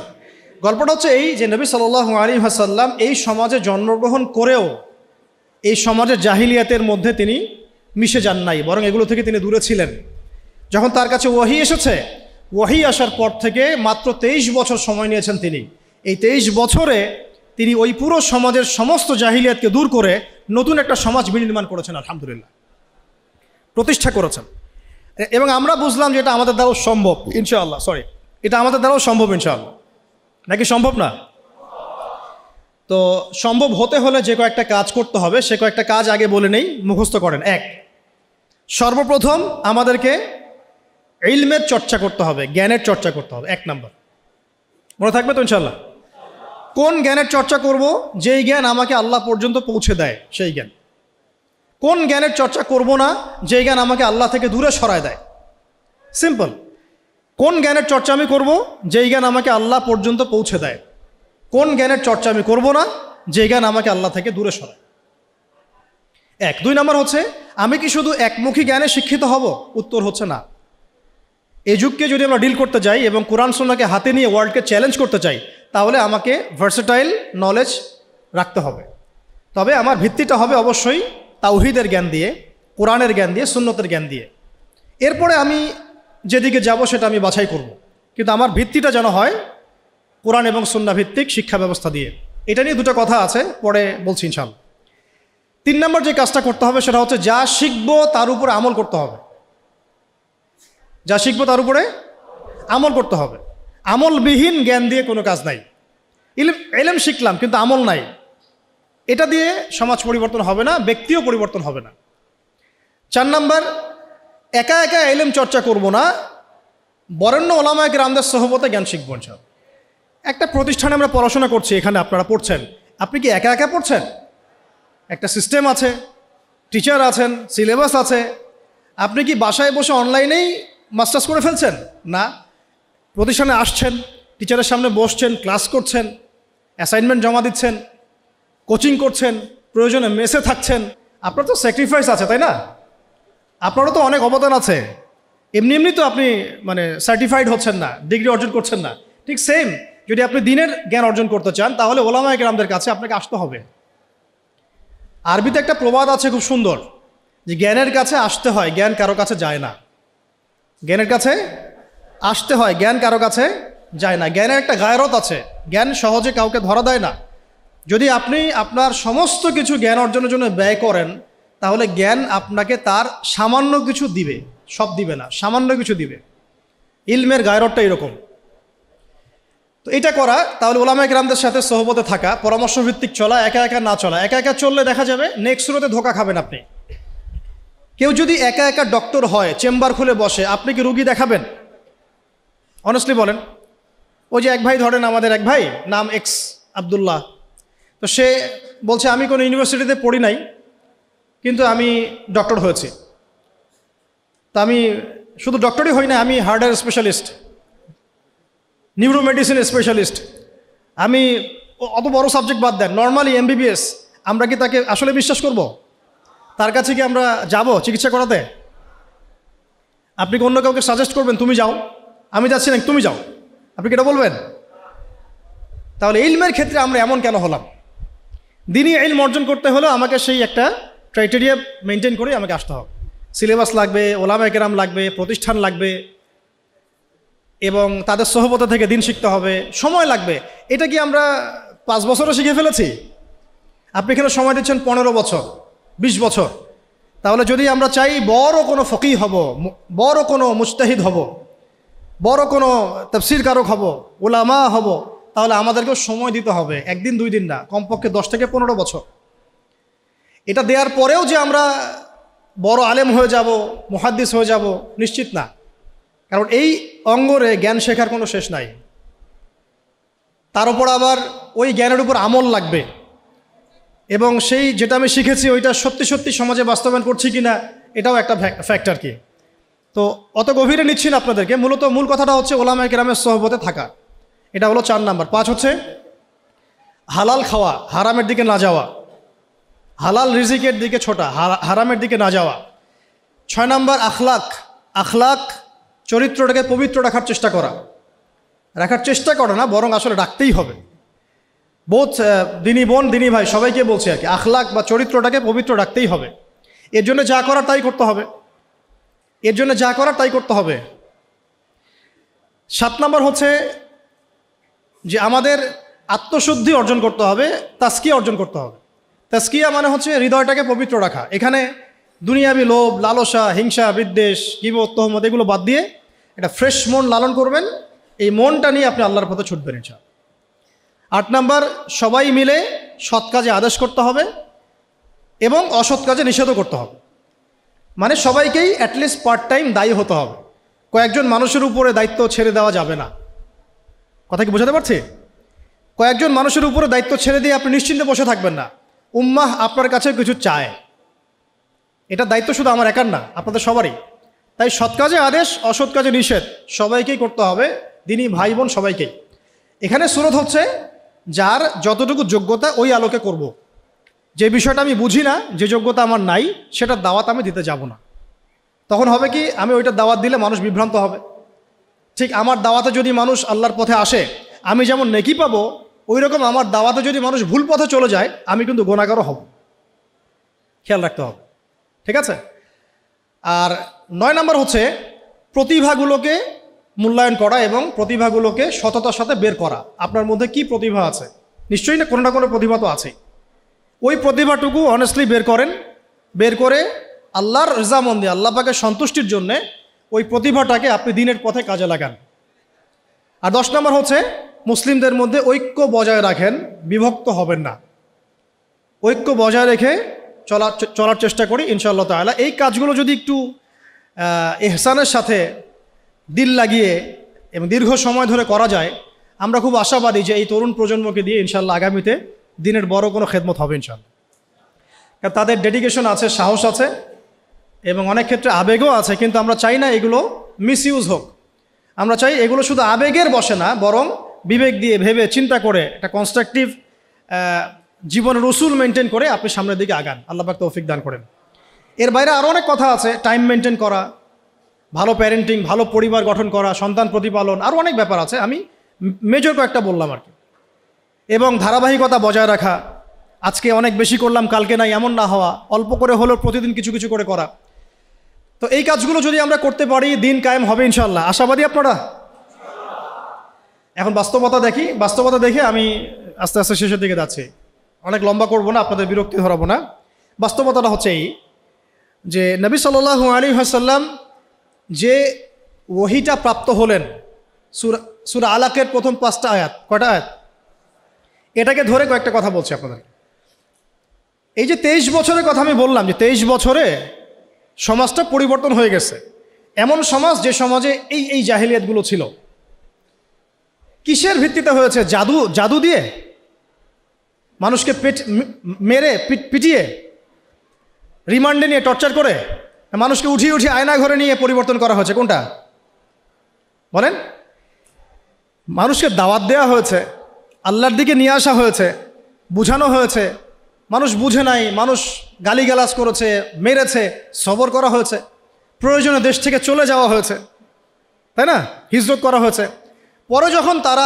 গল্পটা হচ্ছে এই যে নবী সাল্লাল্লাহু আলাইহি ওয়াসাল্লাম এই সমাজে জন্মগ্রহণ করেও এই সমাজের জাহিলিয়াতের মধ্যে তিনি মিশে যান নাই, বরং এগুলো থেকে তিনি দূরে ছিলেন। যখন তার কাছে ওয়াহি এসেছে, ওয়াহি আসার পর থেকে মাত্র 23 বছর সময় নিয়েছেন তিনি। এই 23 বছরে তিনি ওই পুরো সমাজের সমস্ত জাহিলিয়াতকে দূর করে নতুন একটা সমাজ বিনির্মাণ করেছেন, আলহামদুলিল্লাহ, প্রতিষ্ঠা করেছেন। এবং আমরা বুঝলাম যে এটা আমাদের দ্বারাও সম্ভব ইনশাআল্লাহ। এটা আমাদের দ্বারাও সম্ভব ইনশাআল্লাহ, নাকি সম্ভব না? তো সম্ভব হতে হলে যে কয়েকটা কাজ করতে হবে, সে কয়েকটা কাজ আগে বলে নেই, মুখস্থ করেন। সর্বপ্রথম আমাদেরকে ইলমের চর্চা করতে হবে, জ্ঞানের চর্চা করতে হবে। 1 নাম্বার মনে থাকবে তো ইনশাআল্লাহ? কোন জ্ঞানের চর্চা করব? যেই জ্ঞান আমাকে আল্লাহ পর্যন্ত পৌঁছে দেয় সেই জ্ঞান। কোন জ্ঞানের চর্চা করব না যেই জ্ঞান আমাকে আল্লাহ থেকে দূরে সরায় দেয়? সিম্পল। কোন জ্ঞানের চর্চা আমি করব? যেই জ্ঞান আমাকে আল্লাহ পর্যন্ত পৌঁছে দেয়। কোন জ্ঞানের চর্চা আমি করব না যে জ্ঞান আমাকে আল্লাহ থেকে দূরে সরায়? 2 নাম্বার হচ্ছে, আমি কি শুধু একমুখী জ্ঞানে শিক্ষিত হব? উত্তর হচ্ছে না। এই যুগকে যদি আমরা ডিল করতে যাই এবং কোরআন সুন্নাহকে হাতে নিয়ে ওয়ার্ল্ডকে চ্যালেঞ্জ করতে চাই, তাহলে আমাকে ভার্সেটাইল নলেজ রাখতে হবে। তবে আমার ভিত্তিটা হবে অবশ্যই তাওহীদের জ্ঞান দিয়ে, কোরআনের জ্ঞান দিয়ে, সুন্নতের জ্ঞান দিয়ে। এরপরে আমি যেদিকে যাব সেটা আমি বাছাই করব, কিন্তু আমার ভিত্তিটা যেন হয় কোরআন এবং সুন্নাহ ভিত্তিক শিক্ষা ব্যবস্থা দিয়ে। এটা নিয়ে 2টা কথা আছে, পরে বলছি ইনশাআল্লাহ। 3 নম্বর যে কাজটা করতে হবে সেটা হচ্ছে যা শিখবো তার উপরে আমল করতে হবে। যা শিখবো তার উপরে আমল করতে হবে। আমলবিহীন জ্ঞান দিয়ে কোনো কাজ নাই। ইলম শিখলাম কিন্তু আমল নাই, এটা দিয়ে সমাজ পরিবর্তন হবে না, ব্যক্তিও পরিবর্তন হবে না। 4 নম্বর, একা একা ইলম চর্চা করব না, বরেণ্য ওলামায়ে কেরামদের সোহবতে জ্ঞান শিখব ইনশাআল্লাহ। একটা প্রতিষ্ঠানে আমরা পড়াশোনা করছি, এখানে আপনারা পড়ছেন, আপনি কি একা একা পড়ছেন? একটা সিস্টেম আছে, টিচার আছেন, সিলেবাস আছে। আপনি কি বাসায় বসে অনলাইনেই মাস্টার্স করে ফেলছেন? না, প্রতিষ্ঠানে আসছেন, টিচারের সামনে বসছেন, ক্লাস করছেন, অ্যাসাইনমেন্ট জমা দিচ্ছেন, কোচিং করছেন, প্রয়োজনে মেসে থাকছেন। আপনার তো স্যাক্রিফাইস আছে, তাই না? আপনারও তো অনেক অবদান আছে। এমনি এমনি তো আপনি মানে সার্টিফাইড হচ্ছেন না, ডিগ্রি অর্জন করছেন না। ঠিক সেম, যদি আপনি দিনের জ্ঞান অর্জন করতে চান তাহলে ওলামায়ে কেরামদের কাছে আপনাকে আসতে হবে। আরবিতে একটা প্রবাদ আছে খুব সুন্দর, যে জ্ঞানের কাছে আসতে হয়, জ্ঞান কারো কাছে যায় না। জ্ঞানের কাছে আসতে হয়, জ্ঞান কারো কাছে যায় না। জ্ঞানের একটা গায়রত আছে, জ্ঞান সহজে কাউকে ধরা দেয় না। যদি আপনি আপনার সমস্ত কিছু জ্ঞান অর্জনের জন্য ব্যয় করেন তাহলে জ্ঞান আপনাকে তার সামান্য কিছু দিবে, সব দিবে না, সামান্য কিছু দিবে। ইলমের গায়রতটা এরকম। তো এটা করা, তাহলে ওলামায়ে কেরামদের সাথে সোহবতে থাকা, পরামর্শ ভিত্তিক চলা, একা একা না চলা। একা একা চললে দেখা যাবে নেক্সট শুরুতে ধোকা খাবেন আপনি। কেউ যদি একা একা ডক্টর হয়, চেম্বার খুলে বসে, আপনি কি রুগী দেখাবেন? অনেস্টলি বলেন। ওই যে এক ভাই, ধরেন আমাদের এক ভাই, নাম এক্স আবদুল্লাহ, তো সে বলছে আমি কোনো ইউনিভার্সিটিতে পড়ি নাই কিন্তু আমি ডক্টর হয়েছি। তা আমি শুধু ডক্টরই হই না, আমি হার্টের স্পেশালিস্ট, নিউরো মেডিসিন স্পেশালিস্ট। আমি অত বড় সাবজেক্ট বাদ দেন, নর্মালি এমবিবিএস। আমরা কি তাকে আসলে বিশ্বাস করব? তার কাছে কি আমরা যাব চিকিৎসা করাতে? আপনি কি অন্য কাউকে সাজেস্ট করবেন তুমি যাও? আমি যাচ্ছি না, তুমি যাও, আপনি কি এটা বলবেন? তাহলে ইলমের ক্ষেত্রে আমরা এমন কেন হলাম? দিনই ইলম অর্জন করতে হলে আমাকে সেই একটা ক্রাইটেরিয়া মেনটেন করে আমাকে আসতে হবে। সিলেবাস লাগবে, ওলামায়ে কেরাম লাগবে, প্রতিষ্ঠান লাগবে, এবং তাদের সোহবতে থেকে দিন শিখতে হবে, সময় লাগবে। এটা কি আমরা 5 বছরে শিখে ফেলেছি? আপনি এখানে সময় দিচ্ছেন 15 বছর, 20 বছর। তাহলে যদি আমরা চাই বড় কোনো ফকিহ হব, বড় কোনো মুজতাহিদ হব, বড় কোনো তাফসীর কারক হব, উলামা হব, তাহলে আমাদেরকেও সময় দিতে হবে, 1 দিন 2 দিন না, কমপক্ষে 10 থেকে 15 বছর। এটা দেওয়ার পরেও যে আমরা বড় আলেম হয়ে যাব, মুহাদ্দিস হয়ে যাব, নিশ্চিত না। কারণ এই অঙ্গরে জ্ঞান শেখার কোনো শেষ নাই। তার উপর আবার ওই জ্ঞানের উপর আমল লাগবে, এবং সেই যেটা আমি শিখেছি ওইটা সত্যি সত্যি সমাজে বাস্তবায়ন করছি কি না, এটাও একটা ফ্যাক্টর কি। তো অত গভীরে নিচ্ছি না আপনাদেরকে, মূল কথাটা হচ্ছে ওলামায়ে কেরামের সোহবতে থাকা। এটা হলো 4 নাম্বার। 5 হচ্ছে হালাল খাওয়া, হারামের দিকে না যাওয়া, হালাল রিজিকের দিকে ছোটা, হারামের দিকে না যাওয়া। 6 নাম্বার আখলাক, চরিত্রটাকে পবিত্র রাখার চেষ্টা করা, না বরং আসলে রাখতেই হবে। বোধ দিনী বোন, দিনী ভাই সবাইকে বলছি আর কি, আখলাক বা চরিত্রটাকে পবিত্র রাখতেই হবে। এর জন্য যা করার তাই করতে হবে। 7 নম্বর হচ্ছে যে আমাদের আত্মশুদ্ধি অর্জন করতে হবে, তাজকিয়া অর্জন করতে হবে। তাজকিয়া মানে হচ্ছে হৃদয়টাকে পবিত্র রাখা। এখানে দুনিয়াবি লোভ, লালসা, হিংসা, বিদ্বেষ, গীবত, তহমত এগুলো বাদ দিয়ে একটা ফ্রেশ মন লালন করবেন। এই মনটা নিয়ে আপনি আল্লাহর পথে ছুটবেন ইনশাআল্লাহ। 8 নাম্বার, সবাই মিলে সৎ কাজে আদেশ করতে হবে এবং অসৎ কাজে নিষেধও করতে হবে। মানে সবাইকেই অ্যাটলিস্ট পার্ট টাইম দায়ী হতে হবে। কয়েকজন মানুষের উপরে দায়িত্ব ছেড়ে দেওয়া যাবে না। কথা কি বোঝাতে পারছি? কয়েকজন মানুষের উপরে দায়িত্ব ছেড়ে দিয়ে আপনি নিশ্চিন্তে বসে থাকবেন না। উম্মাহ আপনার কাছে কিছু চায়, এটা দায়িত্ব শুধু আমার একার না, আপনাদের সবারই। তাই সৎ কাজে আদেশ, অসৎ কাজে নিষেধ সবাইকেই করতে হবে, দিনী ভাই বোন সবাইকেই। এখানে সুরত হচ্ছে যার যতটুকু যোগ্যতা ওই আলোকে করব। যে বিষয়টা আমি বুঝি না, যে যোগ্যতা আমার নাই, সেটার দাওয়াত আমি দিতে যাব না। তখন হবে কি, আমি ওইটার দাওয়াত দিলে মানুষ বিভ্রান্ত হবে। ঠিক আমার দাওয়াতে যদি মানুষ আল্লাহর পথে আসে, আমি যেমন নেকি পাবো, ওই রকম আমার দাওয়াতে যদি মানুষ ভুল পথে চলে যায়, আমি কিন্তু গুনাহগারও হব। খেয়াল রাখতে হবে, ঠিক আছে? আর 9 নম্বর হচ্ছে প্রতিভাগুলোকে মূল্যায়ন করা এবং প্রতিভাগুলোকে সততার সাথে বের করা। আপনার মধ্যে কি প্রতিভা আছে? নিশ্চয়ই না কোনো প্রতিভা তো আছেই। ওই প্রতিভাটুকু অনেস্টলি বের করেন, বের করে আল্লাহর রেজামন্দি, আল্লাহ পাকের সন্তুষ্টির জন্যে ওই প্রতিভাটাকে আপনি দিনের পথে কাজে লাগান। আর 10 নম্বর হচ্ছে মুসলিমদের মধ্যে ঐক্য বজায় রাখেন, বিভক্ত হবেন না। ঐক্য বজায় রেখে চলার চেষ্টা করি ইনশাআল্লাহ তাআলা। এই কাজগুলো যদি একটু ইহসানের সাথে দিল লাগিয়ে এবং দীর্ঘ সময় ধরে করা যায়, আমরা খুব আশাবাদী যে এই তরুণ প্রজন্মকে দিয়ে ইনশাআল্লাহ আগামীতে দিনের বড় কোনো খেদমত হবে ইনশাআল্লাহ। কারণ তাদের ডেডিকেশন আছে, সাহস আছে এবং অনেক ক্ষেত্রে আবেগও আছে, কিন্তু আমরা চাই না এগুলো মিসইউজ হোক। আমরা চাই এগুলো শুধু আবেগের বসে না, বরং বিবেক দিয়ে ভেবে চিন্তা করে একটা কনস্ট্রাকটিভ জীবনের উসুল মেনটেন করে আপনি সামনের দিকে আগান। আল্লাহ পাক তৌফিক দান করেন। এর বাইরে আরও অনেক কথা আছে, টাইম মেনটেন করা, ভালো প্যারেন্টিং, ভালো পরিবার গঠন করা, সন্তান প্রতিপালন, আরও অনেক ব্যাপার আছে, আমি মেজর কয়েকটা বললাম আর কি। এবং ধারাবাহিকতা বজায় রাখা, আজকে অনেক বেশি করলাম কালকে নাই এমন না হওয়া, অল্প করে হলেও প্রতিদিন কিছু কিছু করে করা। তো এই কাজগুলো যদি আমরা করতে পারি দিন কায়েম হবে ইনশাআল্লাহ। আশাবাদী আপনারা? এখন বাস্তবতা দেখে আমি আস্তে আস্তে শেষের দিকে যাচ্ছি, অনেক লম্বা করব না, আপনাদের বিরক্তি ধরাবো না। বাস্তবতাটা হচ্ছে এই যে নবী সাল্লাল্লাহু আলাইহি ওয়াসাল্লাম যে ওহীটা প্রাপ্ত হলেন, সূরা আলাকের প্রথম 5টা আয়াত, কয়টা আয়াত? এটাকে ধরে কয়েকটা কথা বলছি আপনাদের। এই যে 23 বছরের কথা আমি বললাম, যে 23 বছরে সমাজটা পরিবর্তন হয়ে গেছে। এমন সমাজ যে সমাজে এই জাহিলিয়াতগুলো ছিল, কিসের ভিত্তিতে হয়েছে? জাদু দিয়ে, মানুষকে পিটিয়ে, রিমান্ডে নিয়ে টর্চার করে, মানুষকে উঠিয়ে আয়না ঘরে নিয়ে পরিবর্তন করা হয়েছে। কোনটা বলেন? মানুষকে দাওয়াত দেওয়া হয়েছে, আল্লাহর দিকে নিয়ে আসা হয়েছে, বুঝানো হয়েছে, মানুষ বুঝে নাই, মানুষ গালিগালাজ করেছে, মেরেছে, সবর করা হয়েছে, প্রয়োজনে দেশ থেকে চলে যাওয়া হয়েছে, তাই না? হিজরত করা হয়েছে। পরে যখন তারা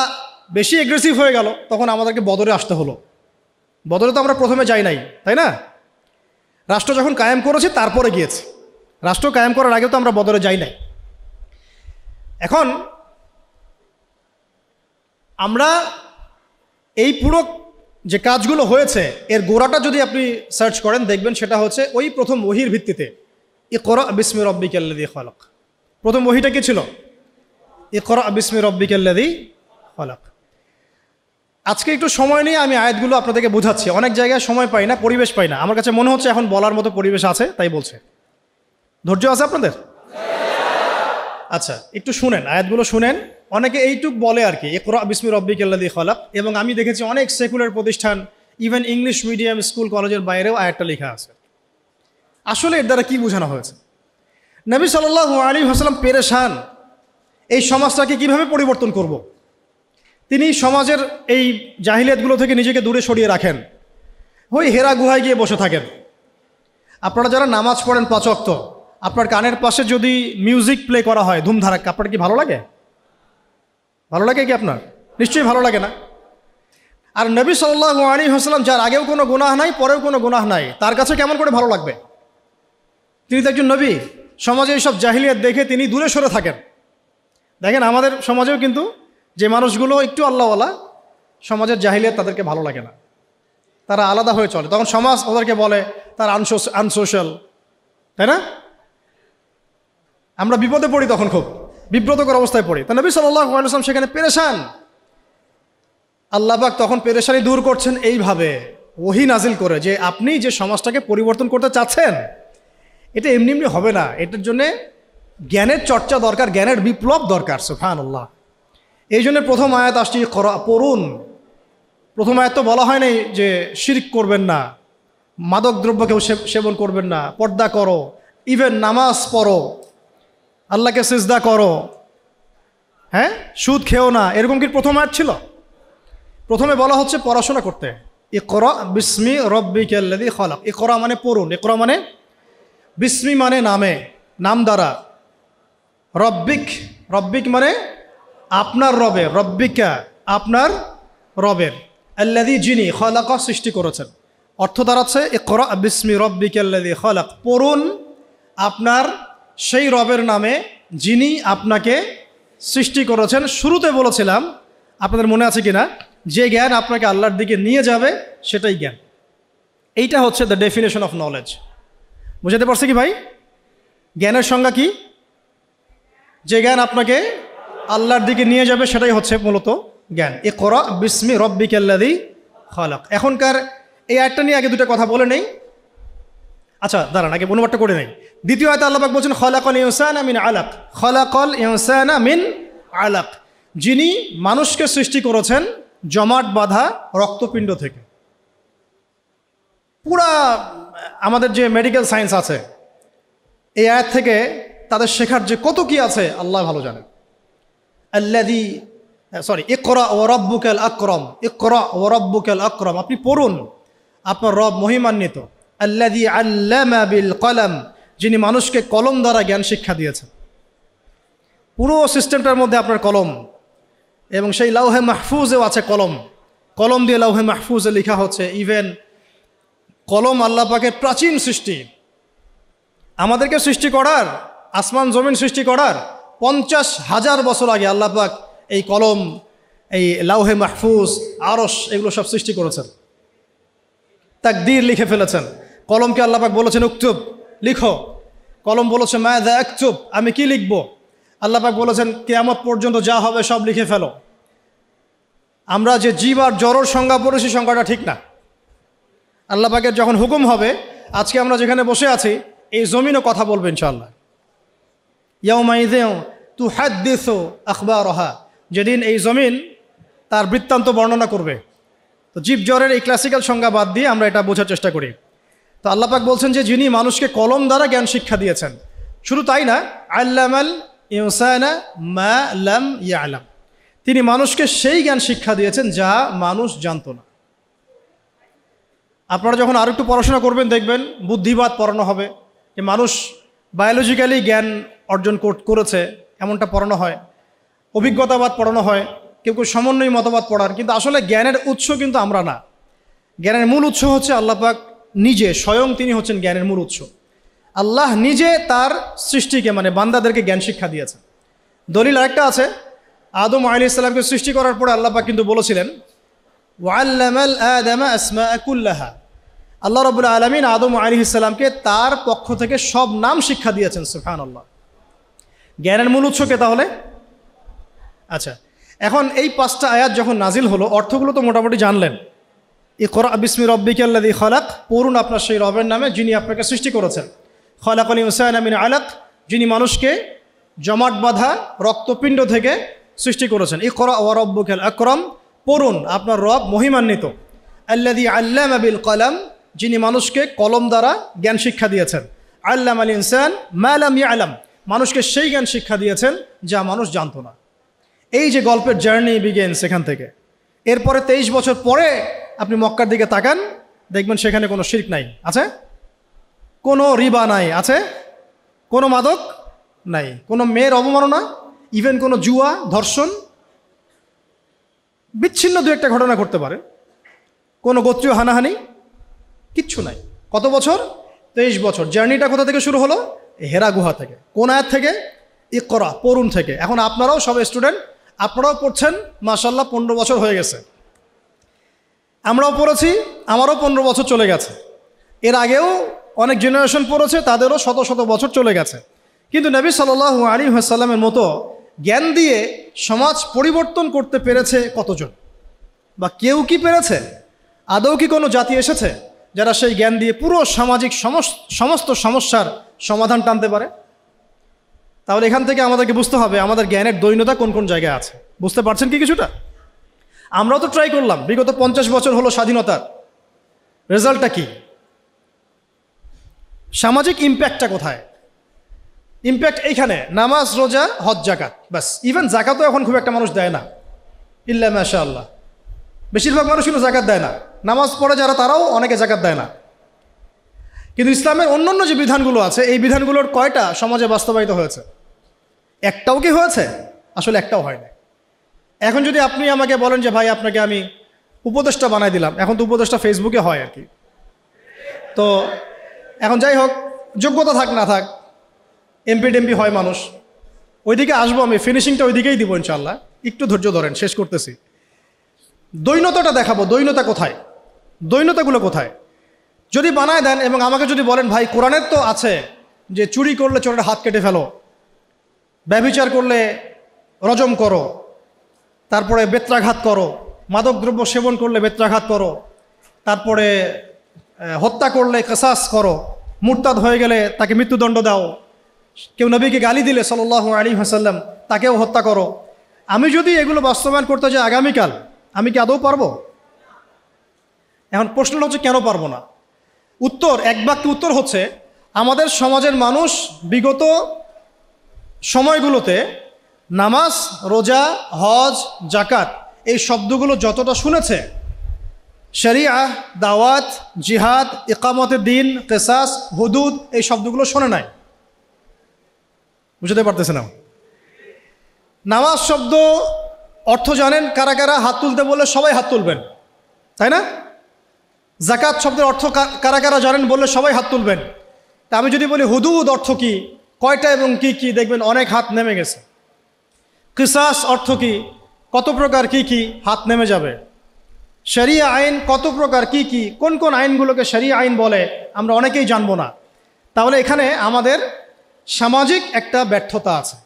বেশি এগ্রেসিভ হয়ে গেল, তখন আমাদেরকে বদরে আসতে হলো। বদরে তো আমরা প্রথমে যাই নাই, তাই না? রাষ্ট্র যখন কায়েম করেছে তারপরে গিয়েছে, রাষ্ট্র কায়েম করার আগেও তো আমরা বদরে যাই নাই। এখন আমরা এই পুরো যে কাজগুলো হয়েছে এর গোড়াটা যদি আপনি সার্চ করেন, দেখবেন সেটা হচ্ছে ওই প্রথম ওহীর ভিত্তিতে। ইকরা বিসমি রাব্বিকাল্লাযী খালাক, প্রথম ওহীটা কি ছিল? ইকরা বিসমি রাব্বিকাল্লাযী খালাক। আজকে একটু সময় নিয়ে আমি আয়াতগুলো আপনাদেরকে বোঝাচ্ছি। অনেক জায়গায় সময় পাই না, পরিবেশ পাই না। আমার কাছে মনে হচ্ছে এখন বলার মতো পরিবেশ আছে, তাই বলছে। ধৈর্য আছে আপনাদের? আচ্ছা, একটু শুনেন, আয়াতগুলো শুনেন। অনেকে এইটুক বলে আর কি, ইকরা বিসমি রাব্বিকাল্লাযী খালাক, এবং আমি দেখেছি অনেক সেকুলার প্রতিষ্ঠান, ইভেন ইংলিশ মিডিয়াম স্কুল কলেজের বাইরেও আয়াতটা লেখা আছে। আসলে এর দ্বারা কি বোঝানো হয়েছে? নবী সাল্লাল্লাহু আলাইহি ওয়াসাল্লাম পেরেশান, এই সমাজটাকে কিভাবে পরিবর্তন করব। তিনি সমাজের এই জাহিলিয়াতগুলো থেকে নিজেকে দূরে সরিয়ে রাখেন, ওই হেরা গুহায় গিয়ে বসে থাকেন। আপনারা যারা নামাজ পড়েন 5 ওয়াক্ত, আপনার কানের পাশে যদি মিউজিক প্লে করা হয় ধুমধারাক্কা, আপনার কি ভালো লাগে? ভালো লাগে কি আপনার? নিশ্চয়ই ভালো লাগে না। আর নবী সাল্লাল্লাহু আলাইহি ওয়াসাল্লাম, যার আগেও কোনো গুনাহ নাই, পরেও কোনো গুনাহ নাই, তার কাছে কেমন করে ভালো লাগবে? তিনি তো একজন নবী। সমাজে এইসব জাহিলিয়াত দেখে তিনি দূরে সরে থাকেন। দেখেন আমাদের সমাজেও কিন্তু যে মানুষগুলো একটু আল্লাহওয়ালা, সমাজের জাহিলিয়াত তাদেরকে ভালো লাগে না, তারা আলাদা হয়ে চলে। তখন সমাজ ওদেরকে বলে তার আনসোশ্যাল, তাই না? আমরা বিপদে পড়ি, তখন খুব বিব্রতকর অবস্থায় পড়ি। তা নবী সাল্লাল্লাহু আলাইহি ওয়াসাল্লাম সেখানে পেরেশান। আল্লাহ পাক তখন পেরেশানি দূর করছেন এইভাবে ওহী নাজিল করে, যে আপনি যে সমাজটাকে পরিবর্তন করতে চাচ্ছেন, এটা এমনি এমনি হবে না। এটার জন্যে জ্ঞানের চর্চা দরকার, জ্ঞানের বিপ্লব দরকার। সুবহানাল্লাহ। এই জন্য প্রথম আয়াত আসছে পড়ুন। প্রথম আয়াত তো বলা হয় নাই যে শিরক করবেন না, মাদক দ্রব্য কেউ সেবন করবেন না, পর্দা করো, ইভেন নামাজ পড়ো, আল্লাহকে সিজদা করো, হ্যাঁ, সুদ খেও না, এরকম কি প্রথম আয়াত ছিল? প্রথমে বলা হচ্ছে পড়াশোনা করতে। ইকরা বিসমি রাব্বিকাল্লাযী খালাক। ইকরা মানে পড়ুন, ইকরা মানে বিসমি মানে নামে, নাম দ্বারা, রব্বিক মানে আপনার রবের, রব্বিকা আপনার রবের, আল্লাযী যিনি, খালাকা সৃষ্টি করেছেন। অর্থ দাঁড়াচ্ছে ইকরা বিসমি রাব্বিকাল্লাযী খালাক, পড়ুন আপনার সেই রবের নামে যিনি আপনাকে সৃষ্টি করেছেন। শুরুতে বলেছিলাম, আপনাদের মনে আছে কিনা, যে জ্ঞান আপনাকে আল্লাহর দিকে নিয়ে যাবে সেটাই জ্ঞান। এইটা হচ্ছে দ্য ডেফিনেশন অফ নলেজ। বুঝাতে পারছে কি ভাই? জ্ঞানের সংজ্ঞা কি? যে জ্ঞান আপনাকে আল্লাহর দিকে নিয়ে যাবে সেটাই হচ্ছে মূলত জ্ঞান। ইকরা বিসমি রব্বিকাল্লাযী খালাক। এখনকার এই আয়াতটা নিয়ে আগে দুটো কথা বলে নেই। আচ্ছা দাঁড়ান, আগে অনুবাদটা করে নেই। দ্বিতীয় আয়াতে আল্লাহ পাক বলছেন খলাকাল ইনসানা মিন আলাক, খলাকাল ইনসানা মিন আলাক, যিনি মানুষকে সৃষ্টি করেছেন জমাট বাঁধা রক্তপিণ্ড থেকে। পুরা আমাদের যে মেডিকেল সায়েন্স আছে এই আয়াত থেকে তাদের শেখার যে কত কি আছে আল্লাহ ভালো জানেন। ইকরা ওয়া রাব্বুকাল আকরাম, ইকরা ওয়া রাব্বুকাল আকরাম, আপনি পড়ুন, আপনার রব মহিমান্বিত। আল্লাযী আল্লামা বিল কলম, যিনি মানুষকে কলম দ্বারা জ্ঞান শিক্ষা দিয়েছেন। পুরো সিস্টেমটার মধ্যে আপনার কলম, এবং সেই লাউহে মাহফুজেও আছে কলম। কলম দিয়ে লাউহে মাহফুজে লেখা হচ্ছে। ইভেন কলম আল্লাহ পাকের প্রাচীন সৃষ্টি। আমাদেরকে সৃষ্টি করার, আসমান জমিন সৃষ্টি করার 50,000 বছর আগে আল্লাহ পাক এই কলম, এই লাউহে মাহফুজ, আরশ, এগুলো সব সৃষ্টি করেছেন। তাকদীর লিখে ফেলেছেন। কলমকে আল্লাহ পাক বলেছেন উকতুব, লিখো। কলম বলেছে মাযা আকতুব, আমি কি লিখব? আল্লাহ পাক বলেছেন কিয়ামত পর্যন্ত যা হবে সব লিখে ফেলো। আমরা যে জীব আর জড়র সংজ্ঞা পড়েছি, সংজ্ঞাটা ঠিক না। আল্লাহ পাকের যখন হুকুম হবে, আজকে আমরা যেখানে বসে আছি এই জমিনও কথা বলবে ইনশাআল্লাহ। ইয়াউমাইযিন তুহাদ্দিসু আখবারহা, যেদিন এই জমিন তার বৃত্তান্ত বর্ণনা করবে। তো জীব জ্বরের এই ক্লাসিক্যাল সংজ্ঞা বাদ দিয়ে আমরা এটা বোঝার চেষ্টা করি। তো আল্লাহ পাক বলছেন যে যিনি মানুষকে কলম দ্বারা জ্ঞান শিক্ষা দিয়েছেন। শুধু তাই না, আল্লামাল ইনসানা মা লাম ইয়ালাম, তিনি মানুষকে সেই জ্ঞান শিক্ষা দিয়েছেন যা মানুষ জানতো না। আপনারা যখন আর একটু পড়াশোনা করবেন দেখবেন বুদ্ধিবাদ পড়ানো হবে, যে মানুষ বায়োলজিক্যালি জ্ঞান অর্জন করেছে এমনটা পড়ানো হয়। অভিজ্ঞতাবাদ পড়ানো হয়, কেউ কেউ সমন্বয় মতবাদ পড়ান। কিন্তু আসলে জ্ঞানের উৎস কিন্তু আমরা না। জ্ঞানের মূল উৎস হচ্ছে আল্লাহ পাক নিজে, স্বয়ং তিনি হচ্ছেন জ্ঞানের মূল উৎস। আল্লাহ নিজে তার সৃষ্টিকে, মানে বান্দাদেরকে জ্ঞান শিক্ষা দিয়েছেন। দলিল আরেকটা আছে, আদম আলাইহিস সালামকে সৃষ্টি করার পরে আল্লাহ পাক কিন্তু বলেছিলেন ওয়াল্লামাল আদামা আসমাআ কুল্লাহা, আল্লাহ রাব্বুল আলামিন আদম আলাইহিস সালামকে তার পক্ষ থেকে সব নাম শিক্ষা দিয়েছেন। সুবহানাল্লাহ। জ্ঞানের মূল উৎস কে তাহলে? আচ্ছা, এখন এই 5টা আয়াত যখন নাজিল হলো, অর্থগুলো তো মোটামুটি জানলেন। ইকরা বিসমি রব্বিকাল্লাযী খালাক, পড়ুন আপনার সেই রবের নামে যিনি আপনাকে সৃষ্টি করেছেন। খালাকাল ইনসানা মিন আলাক, যিনি মানুষকে জমাট বাঁধা রক্তপিণ্ড থেকে সৃষ্টি করেছেন। ইকরা ওয়া রাব্বুকাল আকরাম, পড়ুন আপনার রব মহিমান্বিত। আল্লাযী আল্লামা বিল কলম, যিনি মানুষকে কলম দ্বারা জ্ঞান শিক্ষা দিয়েছেন। আল্লামাল ইনসান মা লাম ইয়ালাম, মানুষকে সেই জ্ঞান শিক্ষা দিয়েছেন যা মানুষ জানতো না। এই যে গল্পের জার্নি বিগেন সেখান থেকে। এরপরে 23 বছর পরে আপনি মক্কার দিকে তাকান, দেখবেন সেখানে কোনো শিরক নাই, আছে? কোনো রিবা নাই, আছে? কোনো মাদক নাই, কোনো মেয়ের অবমাননা, ইভেন কোনো জুয়া, ধর্ষণ, বিচ্ছিন্ন দু একটা ঘটনা ঘটতে পারে, কোনো গোত্রীয় হানাহানি, কিচ্ছু নাই। কত বছর? 23 বছর। জার্নিটা কোথা থেকে শুরু হলো? হেরা গুহা থেকে। কোন আয়াত থেকে? ইকরা, পড়ুন থেকে। এখন আপনারাও সব স্টুডেন্ট, আপনারাও পড়ছেন, মাশাআল্লাহ 15 বছর হয়ে গেছে। আমরাও পড়েছি, আমারও 15 বছর চলে গেছে। এর আগেও অনেক জেনারেশন পড়েছে, তাদেরও শত শত বছর চলে গেছে। কিন্তু নবী সাল্লাল্লাহু আলাইহি ওয়াসাল্লামের মতো জ্ঞান দিয়ে সমাজ পরিবর্তন করতে পেরেছে কতজন? বা কেউ কি পেরেছে? আদৌ কি কোনো জাতি এসেছে যারা সেই জ্ঞান দিয়ে পুরো সামাজিক সমস্ত সমস্যার সমাধান টানতে পারে? তাহলে এখান থেকে আমাদেরকে বুঝতে হবে আমাদের জ্ঞানের দৈন্যতা কোন কোন জায়গায় আছে। বুঝতে পারছেন কি কিছুটা? আমরাও তো ট্রাই করলাম, বিগত 50 বছর হলো স্বাধীনতার, রেজাল্টটা কি? সামাজিক ইম্প্যাক্টটা কোথায়? ইম্প্যাক্ট এইখানে, নামাজ, রোজা, হজ, জাকাত, বাস। ইভেন জাকাতও এখন খুব একটা মানুষ দেয় না, ইল্লা মাশাআল্লাহ। বেশিরভাগ মানুষ কিন্তু জাকাত দেয় না। নামাজ পড়ে যারা, তারাও অনেকে জাকাত দেয় না। কিন্তু ইসলামের অন্যান্য যে বিধানগুলো আছে, এই বিধানগুলোর কয়টা সমাজে বাস্তবায়িত হয়েছে? একটাও কি হয়েছে? আসলে একটাও হয় না। এখন যদি আপনি আমাকে বলেন যে ভাই আপনাকে আমি উপদেষ্টা বানাই দিলাম, এখন তো উপদেষ্টা ফেসবুকে হয় আর কি। তো এখন যাই হোক, যোগ্যতা থাক না থাক, এমপি টেমপি হয় মানুষ, ওইদিকে আসবো আমি, ফিনিশিংটা ওইদিকেই দিব ইনশাল্লাহ। একটু ধৈর্য ধরেন, শেষ করতেছি। দৈন্যতাটা দেখাবো, দৈন্যতা কোথায়, দৈন্যতাগুলো কোথায়। যদি বানায় দেন এবং আমাকে যদি বলেন ভাই কোরআনের তো আছে যে চুরি করলে চোরের হাত কেটে ফেলো, ব্যভিচার করলে রজম করো, তারপরে বেত্রাঘাত করো, মাদকদ্রব্য সেবন করলে বেত্রাঘাত করো, তারপরে হত্যা করলে কিসাস করো, মুরতাদ হয়ে গেলে তাকে মৃত্যুদণ্ড দাও, কেউ নবীকে গালি দিলে সাল্লাল্লাহু আলাইহি ওয়াসাল্লাম তাকেও হত্যা করো। আমি যদি এগুলো বাস্তবায়ন করতে যাই আগামীকাল, আমি কি আদৌ পারবো? এখন প্রশ্নটা হচ্ছে কেন পারবো না? উত্তর, এক বাক্যে উত্তর হচ্ছে, আমাদের সমাজের মানুষ বিগত সময়গুলোতে নামাজ, রোজা, হজ, জাকাত এই শব্দগুলো যতটা শুনেছে, শরিয়া, দাওয়াত, জিহাদ, ইকামতে দিন, কিসাস, হুদুদ এই শব্দগুলো শোনে নাই। বুঝতে পারতেছে না? নামাজ শব্দ অর্থ জানেন কারা কারা? হাত তুলতে বললে সবাই হাত তুলবেন, তাই না? জাকাত শব্দের অর্থ কারা কারা জানেন বললে সবাই হাত তুলবেন। তা আমি যদি বলি হুদুদ অর্থ কি, কয়টা এবং কি কি, দেখবেন অনেক হাত নেমে গেছে। কিসাস অর্থ কি, কত প্রকার কি কি, হাত নেমে যাবে। শরিয়া আইন কত প্রকার কি কি, কোন কোন আইনগুলোকে শরিয়া আইন বলে আমরা অনেকেই জানবো না। তাহলে এখানে আমাদের সামাজিক একটা ব্যর্থতা আছে।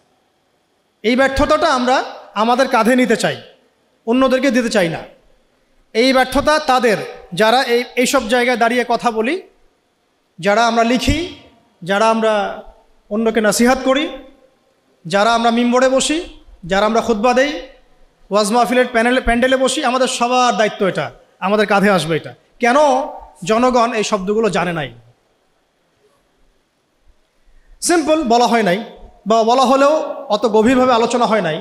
এই ব্যর্থতাটা আমরা আমাদের কাঁধে নিতে চাই, অন্যদেরকে দিতে চাই না। এই ব্যর্থতা তাদের যারা এইসব জায়গায় দাঁড়িয়ে কথা বলি, যারা আমরা লিখি, যারা আমরা অন্যকে নসিহত করি, যারা আমরা মিম্বরে বসি, যারা আমরা খুতবা দেই, ওয়াজ মাহফিলের প্যান্ডেলে বসি, আমাদের সবার দায়িত্ব এটা, আমাদের কাঁধে আসবে এটা। কেন জনগণ এই শব্দগুলো জানে নাই? সিম্পল, বলা হয় নাই, বা বলা হলেও অত গভীরভাবে আলোচনা হয় নাই,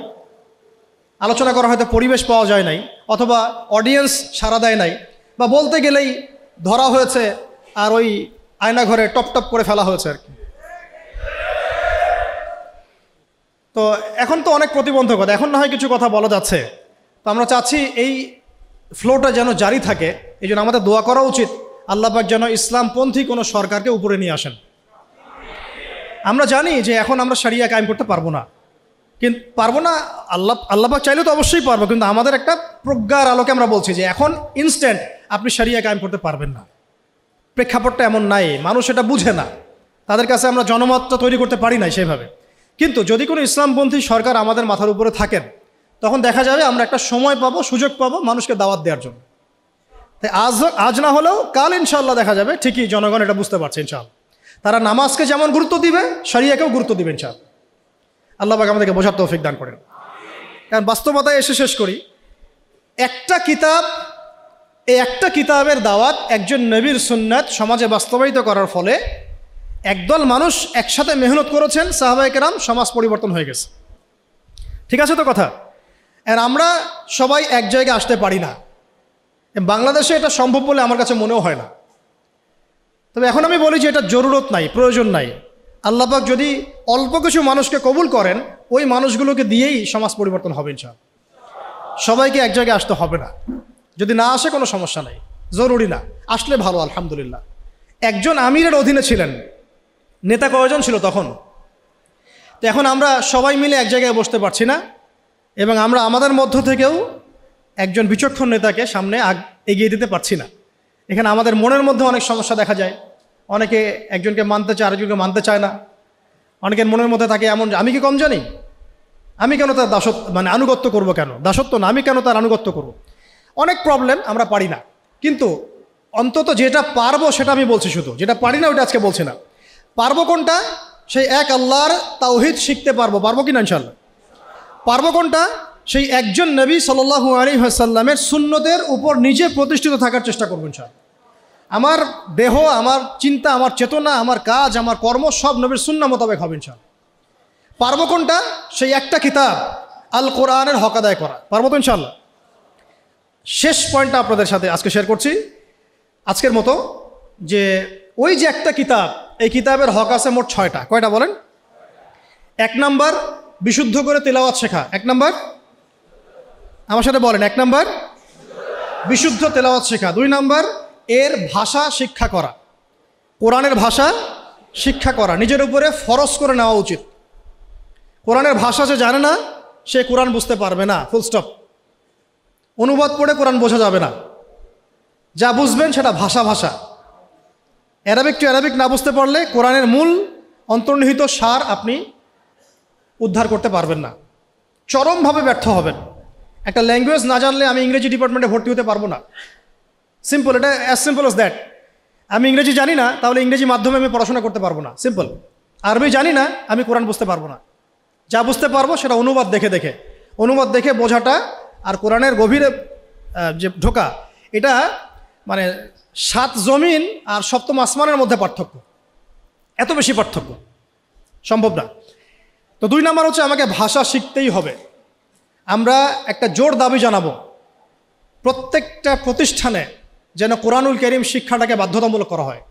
আলোচনা করা হয়তো পরিবেশ পাওয়া যায় নাই, অথবা অডিয়েন্স সাড়া দেয় নাই, বা বলতে গেলেই ধরা হয়েছে আর ওই আয়নাঘরে টপ টপ করে ফেলা হয়েছে আর কি। তো এখন তো অনেক প্রতিবন্ধকতা, এখন না হয় কিছু কথা বলা যাচ্ছে। তো আমরা চাচ্ছি এই ফ্লোটা যেন জারি থাকে। এই জন্য আমাদের দোয়া করা উচিত আল্লাহ পাক যেন ইসলামপন্থী কোনো সরকারকে উপরে নিয়ে আসেন। আমরা জানি যে এখন আমরা শরিয়া কায়েম করতে পারবো না, কিন্তু পারবো না, আল্লাহ পাক চাইলে তো অবশ্যই পারবো, কিন্তু আমাদের একটা প্রজ্ঞার আলোকে আমরা বলছি যে এখন ইনস্ট্যান্ট আপনি শরিয়া কায়েম করতে পারবেন না। প্রেক্ষাপটটা এমন নাই, মানুষ এটা বুঝে না, তাদের কাছে আমরা জনমতটা তৈরি করতে পারি না সেভাবে। কিন্তু যদি কোনো ইসলামপন্থী সরকার আমাদের মাথার উপরে থাকেন, তখন দেখা যাবে আমরা একটা সময় পাবো, সুযোগ পাবো মানুষকে দাওয়াত দেওয়ার জন্য। তাই আজ না হলেও কাল ইনশাআল্লাহ দেখা যাবে ঠিকই জনগণ এটা বুঝতে পারছে ইনশাআল্লাহ। তারা নামাজকে যেমন গুরুত্ব দিবে, শরিয়াকেও গুরুত্ব দিবে ইনশাআল্লাহ। আল্লাহ পাক আমাদেরকে বোঝার তৌফিক দান করেন। কারণ বাস্তবতায় এসে শেষ করি, একটা কিতাব, এই একটা কিতাবের দাওয়াত, একজন নবীর সুন্নাত সমাজে বাস্তবায়িত করার ফলে একদল মানুষ একসাথে মেহনত করেছেন, সাহাবায়ে কেরাম, সমাজ পরিবর্তন হয়ে গেছে। ঠিক আছে তো কথা? আর আমরা সবাই এক জায়গায় আসতে পারি না, বাংলাদেশে এটা সম্ভব বলে আমার কাছে মনেও হয় না। তবে এখন আমি বলি যে এটা জরুরত নাই, প্রয়োজন নাই। আল্লাহ পাক যদি অল্প কিছু মানুষকে কবুল করেন, ওই মানুষগুলোকে দিয়েই সমাজ পরিবর্তন হবে ইনশাআল্লাহ। সবাইকে এক জায়গায় আসতে হবে না, যদি না আসে কোনো সমস্যা নাই, জরুরি না, আসলে ভালো আলহামদুলিল্লাহ। একজন আমিরের অধীনে ছিলেন, নেতা কয়জন ছিল তখন? তো এখন আমরা সবাই মিলে এক জায়গায় বসতে পারছি না, এবং আমরা আমাদের মধ্য থেকেও একজন বিচক্ষণ নেতাকে সামনে এগিয়ে দিতে পারছি না। এখানে আমাদের মনের মধ্যে অনেক সমস্যা দেখা যায়। অনেকে একজনকে মানতে চায়, আরেকজনকে মানতে চায় না। অনেকের মনের মধ্যে থাকে এমন, আমি কি কম জানি, আমি কেন তার আনুগত্য করব, কেন দাসত্ব না, আমি কেন তার আনুগত্য করব। অনেক প্রবলেম, আমরা পারি না। কিন্তু অন্তত যেটা পারবো সেটা আমি বলছি, শুধু যেটা পারি না ওটা আজকে বলছি না। পারবো কোনটা? সেই এক আল্লাহর তাওহীদ শিখতে পারবো কি না ইনশাআল্লাহ? পারবো কোনটা? সেই একজন নবী সাল্লাল্লাহু আলাইহি ওয়াসাল্লামের সুন্নতের উপর নিজে প্রতিষ্ঠিত থাকার চেষ্টা করবো ইনশাআল্লাহ। আমার দেহ, আমার চিন্তা, আমার চেতনা, আমার কাজ, আমার কর্ম সব নবীর সুন্নাহ মোতাবেক হবে ইনশাআল্লাহ। পারবো কোনটা? সেই একটা কিতাব আল কোরআনের হক আদায় করা। পারবো তো ইনশাআল্লাহ? শেষ পয়েন্টটা আপনাদের সাথে আজকে শেয়ার করছি আজকের মতো, যে ওই যে একটা কিতাব, এই কিতাবের হক আছে মোট 6টা। কয়টা বলেন? 1 নাম্বার বিশুদ্ধ করে তেলাওয়াত শেখা। 1 নাম্বার, আমার সাথে বলেন, 1 নাম্বার বিশুদ্ধ তেলাওয়াত শেখা। 2 নাম্বার এর ভাষা শিক্ষা করা, কোরআনের ভাষা শিক্ষা করা, নিজের উপরে ফরজ করে নেওয়া উচিত। কোরআনের ভাষা যে জানে না সে কোরআন বুঝতে পারবে না, ফুল স্টপ। অনুবাদ পড়ে কোরআন বোঝা যাবে না, যা বুঝবেন সেটা ভাষা। অ্যারাবিক টু অ্যারাবিক না বুঝতে পারলে কোরআনের মূল অন্তর্নিহিত সার আপনি উদ্ধার করতে পারবেন না, চরমভাবে ব্যর্থ হবেন। একটা ল্যাঙ্গুয়েজ না জানলে আমি ইংরেজি ডিপার্টমেন্টে ভর্তি হতে পারবো না, সিম্পল, এটা অ্যাজ সিম্পল অ্যাজ দ্যাট। আমি ইংরেজি জানি না, তাহলে ইংরেজি মাধ্যমে আমি পড়াশোনা করতে পারবো না, সিম্পল। আরবি জানি না, আমি কোরআন বুঝতে পারবো না। যা বুঝতে পারবো সেটা অনুবাদ দেখে বোঝাটা আর কোরআনের গভীরে যে ঢোকা, এটা মানে 7 জমিন আর 7ম আসমানের মধ্যে পার্থক্য, এত বেশি পার্থক্য, সম্ভব না। তো 2 নাম্বার হচ্ছে আমাকে ভাষা শিখতেই হবে। আমরা একটা জোর দাবি জানাবো, প্রত্যেকটা প্রতিষ্ঠানে যেন কোরআনুল কারীম শিক্ষাটাকে বাধ্যতামূলক করা হয়।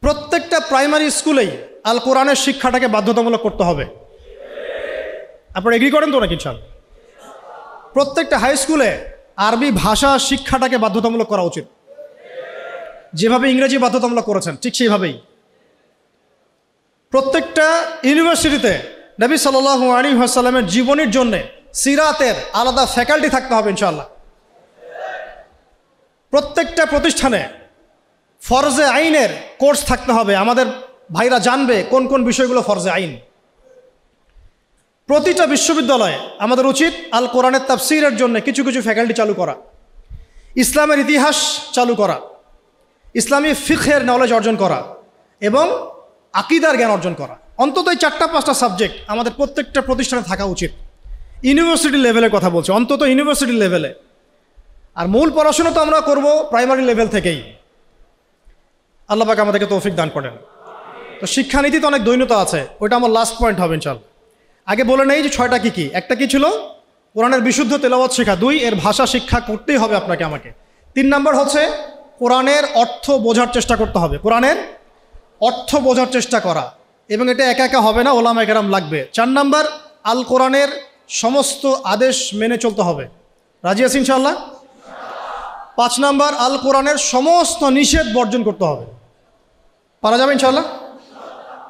প্রত্যেকটা প্রাইমারি স্কুলেই আল কোরআনের শিক্ষাটাকে বাধ্যতামূলক করতে হবে। আপনারা এগ্রি করেন তো নাকি? ইনশাআল্লাহ। প্রত্যেকটা হাই স্কুলে আরবি ভাষা শিক্ষাটাকে বাধ্যতামূলক করা উচিত, যেভাবে ইংরেজি বাধ্যতামূলক করেছেন ঠিক সেইভাবেই। প্রত্যেকটা ইউনিভার্সিটিতে নবী সাল্লাল্লাহু আলাইহি ওয়াসাল্লামের জীবনীর জন্যে সিরাতের আলাদা ফ্যাকাল্টি থাকতে হবে ইনশাআল্লাহ। প্রত্যেকটা প্রতিষ্ঠানে ফরজে আইনের কোর্স থাকতে হবে, আমাদের ভাইরা জানবে কোন কোন বিষয়গুলো ফরজে আইন। প্রতিটা বিশ্ববিদ্যালয়ে আমাদের উচিত আল কোরআনের তাফসীরের জন্য কিছু কিছু ফ্যাকাল্টি চালু করা, ইসলামের ইতিহাস চালু করা, ইসলামী ফিকহের নলেজ অর্জন করা এবং আকীদার জ্ঞান অর্জন করা। অন্তত এই 4-5টা সাবজেক্ট আমাদের প্রত্যেকটা প্রতিষ্ঠানে থাকা উচিত। ইউনিভার্সিটি লেভেলের কথা বলছি, অন্তত ইউনিভার্সিটি লেভেলে। আর মূল পড়াশোনা তো আমরা করব প্রাইমারি লেভেল থেকেই। আল্লাহ পাক আমাদেরকে তৌফিক দান করেন। তো শিক্ষানীতিতে অনেক দৈন্যতা আছে, ওইটা আমার লাস্ট পয়েন্ট হবে ইনশাআল্লাহ। আগে বলে নেই যে 6টা কী কী। একটা কি ছিল? কোরআনের বিশুদ্ধ তেলাওয়াত শেখা। 2, এর ভাষা শিক্ষা করতেই হবে আপনাকে আমাকে। 3 নাম্বার হচ্ছে কোরআনের অর্থ বোঝার চেষ্টা করতে হবে, কোরআনের অর্থ বোঝার চেষ্টা করা, এবং এটা একা একা হবে না, ওলামায়ে কেরাম লাগবে। 4 নাম্বার আল কোরআনের সমস্ত আদেশ মেনে চলতে হবে। রাজি আছি ইনশাআল্লাহ? 5 নাম্বার আল কোরআনের সমস্ত নিষেধ বর্জন করতে হবে। পারা যাবে ইনশাআল্লাহ?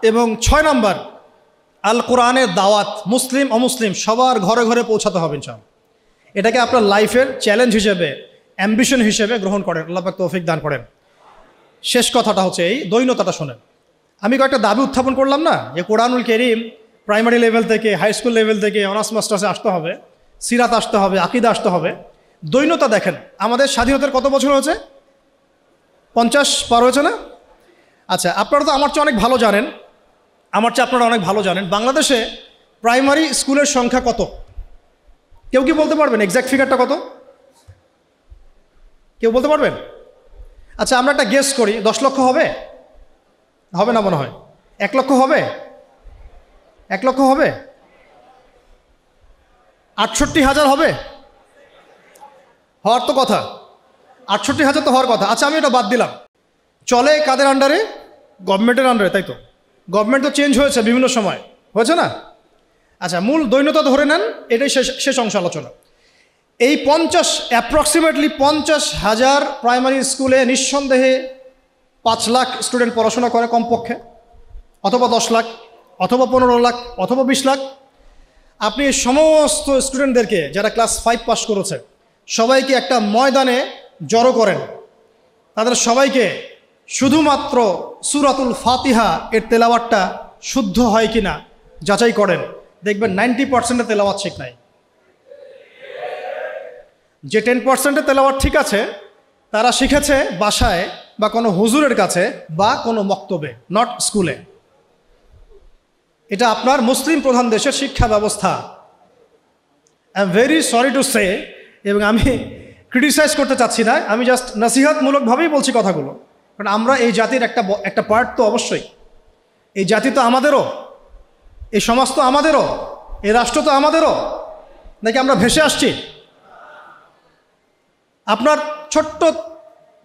এবং 6 নাম্বার আল কোরআনের দাওয়াত মুসলিম অমুসলিম সবার ঘরে ঘরে পৌঁছাতে হবে ইনশাআল্লাহ। এটাকে আপনার লাইফের চ্যালেঞ্জ হিসেবে, অ্যাম্বিশন হিসেবে গ্রহণ করেন। আল্লাহ পাক তৌফিক দান করেন। শেষ কথাটা হচ্ছে এই দৈন্যতাটা শোনেন। আমি কয়েকটা দাবি উত্থাপন করলাম না, যে কোরআনুল কারীম প্রাইমারি লেভেল থেকে, হাই স্কুল লেভেল থেকে অনার্স মাস্টার্সে আসতে হবে, সিরাত আসতে হবে, আকীদা আসতে হবে। দৈন্যতা দেখেন, আমাদের স্বাধীনতার কত বছর হয়েছে? 50 পার হয়েছে না? আচ্ছা, আপনারা তো আমার চেয়ে অনেক ভালো জানেন, আমার চেয়ে আপনারা অনেক ভালো জানেন বাংলাদেশে প্রাইমারি স্কুলের সংখ্যা কত? কেউ কি বলতে পারবেন এক্স্যাক্ট ফিগারটা কত? কেউ বলতে পারবেন? আচ্ছা, আমরা একটা গেস করি, 10 লক্ষ হবে? হবে না মনে হয়। 1 লক্ষ হবে? 1 লক্ষ হবে? 68,000 হবে? হওয়ার তো কথা, 68,000 তো হওয়ার কথা। আচ্ছা, আমি এটা বাদ দিলাম। চলে কাদের আন্ডারে? গভর্নমেন্টের আন্ডারে, তাই তো? গভর্নমেন্ট তো চেঞ্জ হয়েছে বিভিন্ন সময়, হয়েছে না? আচ্ছা, মূল দৈন্যতা ধরে নেন, এটাই শেষ অংশ আলোচনা। এই অ্যাপ্রক্সিমেটলি 50,000 প্রাইমারি স্কুলে নিঃসন্দেহে 5 লাখ স্টুডেন্ট পড়াশোনা করে কমপক্ষে, অথবা 10 লাখ, অথবা 15 লাখ, অথবা 20 লাখ। আপনি সমস্ত স্টুডেন্টদেরকে যারা ক্লাস 5 পাস করেছে সবাইকে একটা ময়দানে জড়ো করেন, তাদের সবাইকে শুধুমাত্র সূরাতুল ফাতিহা এর তেলাওয়াতটা শুদ্ধ হয় কিনা যাচাই করেন, দেখবেন 90% তেলাওয়াত ঠিক নাই। যে 10% তেলাওয়াত ঠিক আছে তারা শিখেছে বাসায় বা কোনো হুজুরের কাছে বা কোনো মক্তবে, নট স্কুলে। এটা আপনার মুসলিম প্রধান দেশের শিক্ষা ব্যবস্থা। I am very sorry to say, এবং আমি ক্রিটিসাইজ করতে চাচ্ছি না, আমি জাস্ট নসিহতমূলকভাবেই বলছি কথাগুলো। কারণ আমরা এই জাতির একটা পার্ট তো অবশ্যই। এই জাতি তো আমাদেরও, এই সমাজ তো আমাদেরও, এই রাষ্ট্র তো আমাদেরও, নাকি আমরা ভেসে আসছি? আপনার ছোট্ট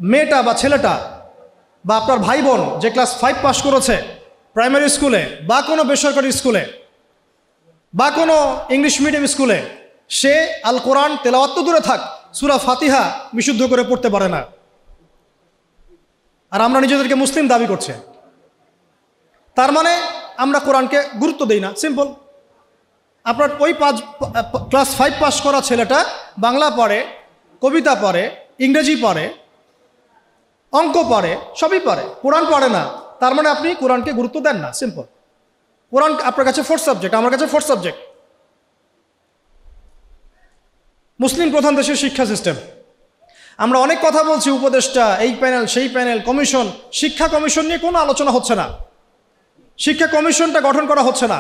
মেয়েটা বা ছেলেটা বা আপনার ভাই বোন যে ক্লাস 5 পাস করেছে প্রাইমারি স্কুলে বা কোনো বেসরকারি স্কুলে বা কোনো ইংলিশ মিডিয়াম স্কুলে, সে আল কোরআন তেলাওয়াত তো দূরে থাক, সূরা ফাতিহা বিশুদ্ধ করে পড়তে পারে না। আর আমরা নিজেদেরকে মুসলিম দাবি করছি, তার মানে আমরা কোরআনকে গুরুত্ব দেই না, সিম্পল। আপনার ওই ক্লাস 5 পাস করা ছেলেটা বাংলা পড়ে, কবিতা পড়ে, ইংরেজি পড়ে, অঙ্ক পারে, সবই পারে, কোরআন পারে না, তার মানে আপনি কোরআনকে গুরুত্ব দেন না। সিম্পল। কোরআন আপনার কাছে ফোর্থ সাবজেক্ট, আমার কাছে ফোর্থ সাবজেক্ট। মুসলিম প্রধান দেশের শিক্ষা সিস্টেম, আমরা অনেক কথা বলছি, উপদেষ্টা, এই প্যানেল, সেই প্যানেল, কমিশন। শিক্ষা কমিশন নিয়ে কোনো আলোচনা হচ্ছে না, শিক্ষা কমিশনটা গঠন করা হচ্ছে না,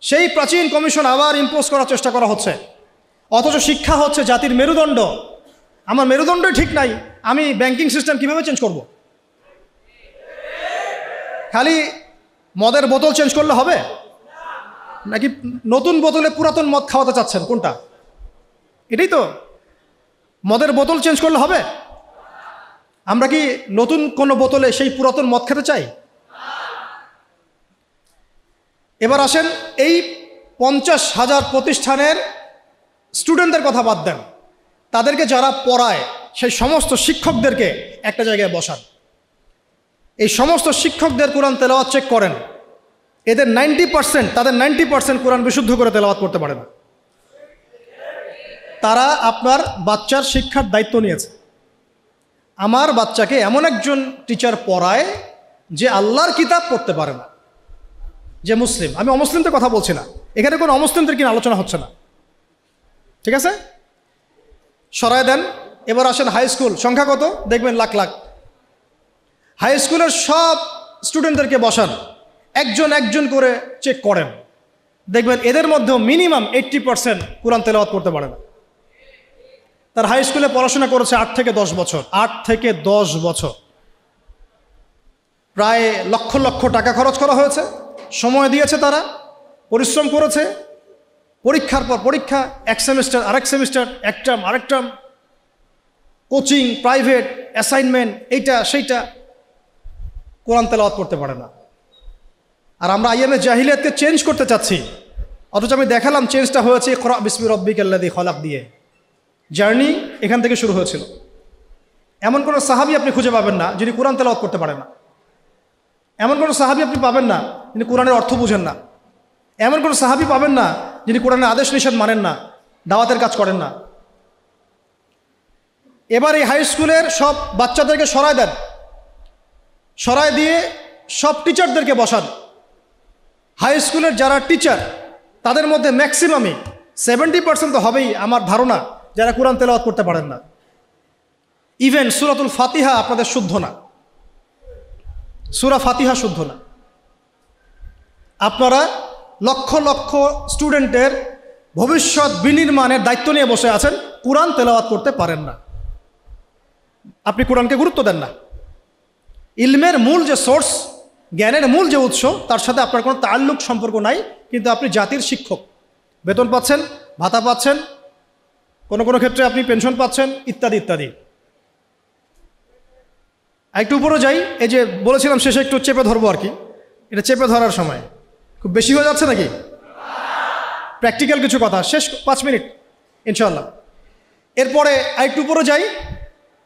সেই প্রাচীন কমিশন আবার ইম্পোজ করার চেষ্টা করা হচ্ছে। অথচ শিক্ষা হচ্ছে জাতির মেরুদণ্ড। আমার মেরুদণ্ডই ঠিক নাই, আমি ব্যাংকিং সিস্টেম কিভাবে চেঞ্জ করব? খালি মদের বোতল চেঞ্জ করলে হবে, নাকি নতুন বোতলে পুরাতন মদ খাওয়াতে চাচ্ছেন? কোনটা? এটাই তো। মদের বোতল চেঞ্জ করলে হবে? আমরা কি নতুন কোনো বোতলে সেই পুরাতন মদ খেতে চাই? এবার আসেন, এই 50,000 প্রতিষ্ঠানের স্টুডেন্টদের কথা বাদ দেন, তাদেরকে যারা পড়ায় সেই সমস্ত শিক্ষকদেরকে একটা জায়গায় বসান। এই সমস্ত শিক্ষকদের কোরআন তেলাওয়াত চেক করেন, এদের 90%, তাদের 90% কোরআন বিশুদ্ধ করে তেলাওয়াত করতে পারে না। তারা আপনার বাচ্চার শিক্ষার দায়িত্ব নিয়েছে। আমার বাচ্চাকে এমন একজন টিচার পড়ায় যে আল্লাহর কিতাব পড়তে পারে না, যে মুসলিম। আমি অমুসলিমদের কথা বলছি না, এখানে কোনো অমুসলিমদের কিনা আলোচনা হচ্ছে না, ঠিক আছে? সরায় দেন। এবার আসেন হাই স্কুল, সংখ্যা কত দেখবেন? লাখ লাখ। হাই স্কুলের সব স্টুডেন্টদেরকে বসান, একজন একজন করে চেক করেন, দেখবেন এদের মধ্যেও মিনিমাম 80% কোরআন তেলাওয়াত করতে পারে না। তার হাই স্কুলে পড়াশোনা করেছে 8 থেকে 10 বছর, 8 থেকে 10 বছর, প্রায় লক্ষ লক্ষ টাকা খরচ করা হয়েছে, সময় দিয়েছে, তারা পরিশ্রম করেছে, পরীক্ষার পর পরীক্ষা, এক সেমিস্টার আরেক সেমিস্টার, এক টার্ম আরেক টার্ম, কোচিং, প্রাইভেট, অ্যাসাইনমেন্ট, এইটা সেইটা, কোরআন তেলাওয়াত করতে পারে না। আর আমরা আইএমএ জাহিলিয়াতকে চেঞ্জ করতে চাচ্ছি, অথচ আমি দেখালাম চেঞ্জটা হয়েছে ইকরা বিসমি রাব্বিকাল্লাযী খলাক দিয়ে। জার্নি এখান থেকে শুরু হয়েছিল। এমন কোনো সাহাবী আপনি খুঁজে পাবেন না যিনি কোরআন তেলাওয়াত করতে পারেন না। এমন কোনো সাহাবী আপনি পাবেন না যিনি কোরআনের অর্থ বুঝেন না। এমন কোনো সাহাবী পাবেন না যিনি কোরআনের আদেশ নিষেধ মানেন না, দাওয়াতের কাজ করেন না। এবার এই হাই স্কুলের সব বাচ্চাদেরকে সরায় দেন, সরায় দিয়ে সব টিচারদেরকে বসান। হাই স্কুলের যারা টিচার তাদের মধ্যে ম্যাক্সিমামই 70% তো হবেই আমার ধারণা যারা কোরআন তেলাওয়াত করতে পারেন না। ইভেন সূরাতুল ফাতিহা আপনাদের শুদ্ধ না, সূরা ফাতিহা শুদ্ধ না। আপনারা লক্ষ লক্ষ স্টুডেন্টের ভবিষ্যৎ বিনির্মাণের দায়িত্ব নিয়ে বসে আছেন, কোরআন তেলাওয়াত করতে পারেন না। আপনি কোরআনকে গুরুত্ব দেন না। ইলমের মূল যে সোর্স, জ্ঞানের মূল যে উৎস, তার সাথে আপনার কোনো তাল্লুক সম্পর্ক নাই, কিন্তু আপনি জাতির শিক্ষক, বেতন পাচ্ছেন, ভাতা পাচ্ছেন, কোনো কোনো ক্ষেত্রে আপনি পেনশন পাচ্ছেন, ইত্যাদি ইত্যাদি। একটু উপরে যাই, এই যে বলেছিলাম শেষে একটু চেপে ধরবো আর কি, এটা চেপে ধরার সময় খুব বেশি হয়ে যাচ্ছে নাকি? প্র্যাকটিক্যাল কিছু কথা, শেষ 5 মিনিট ইনশাআল্লাহ। এরপরে একটু উপরে যাই,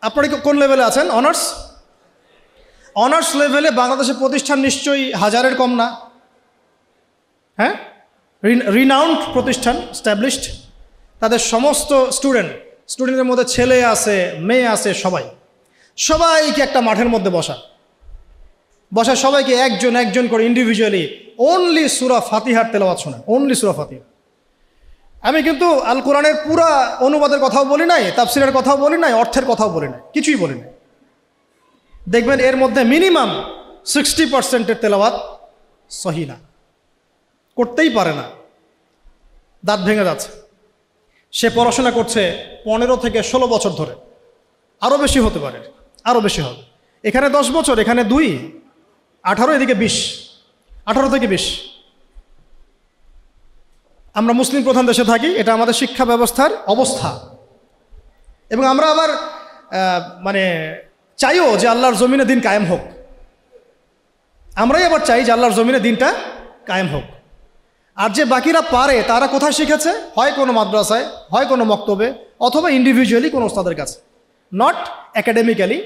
আপনারা কোন লেভেলে আছেন? অনার্স। অনার্স লেভেলে বাংলাদেশের প্রতিষ্ঠান নিশ্চয়ই 1000-এর কম না, হ্যাঁ? রিনাউন্ড প্রতিষ্ঠান, স্ট্যাবলিশড। তাদের সমস্ত স্টুডেন্টের মধ্যে ছেলে আছে, মেয়ে আছে, সবাইকে একটা মাঠের মধ্যে বসা সবাইকে একজন একজন করে ইন্ডিভিজুয়ালি অনলি সূরা ফাতিহার তেলাওয়াত শোনায়, অনলি সূরা ফাতিহা। আমি কিন্তু আল কোরআনের পুরা অনুবাদের কথাও বলি নাই, তাফসিরের কথাও বলি নাই, অর্থের কথাও বলি নাই, কিছুই বলি নাই। দেখবেন এর মধ্যে মিনিমাম 60%-এর তেলাওয়াত সহি না, করতেই পারে না, দাঁত ভেঙে যাচ্ছে। সে পড়াশোনা করছে 15 থেকে 16 বছর ধরে, আরও বেশি হতে পারে, আরও বেশি হবে। এখানে 10 বছর, এখানে 2, 18, এদিকে 20, 18 থেকে 20। আমরা মুসলিম প্রধান দেশে থাকি, এটা আমাদের শিক্ষা ব্যবস্থার অবস্থা। এবং আমরা আবার মানে চাইও যে আল্লাহর জমিনে দিন কায়েম হোক। আমরাই আবার চাই যে আল্লাহর জমিনে দিনটা কায়েম হোক। আর যে বাকিরা পারে তারা কোথায় শিখেছে? হয় কোনো মাদ্রাসায়, হয় কোনো মক্তবে, অথবা ইন্ডিভিজুয়ালি কোনো ওস্তাদের কাছে। নট অ্যাকাডেমিক্যালি,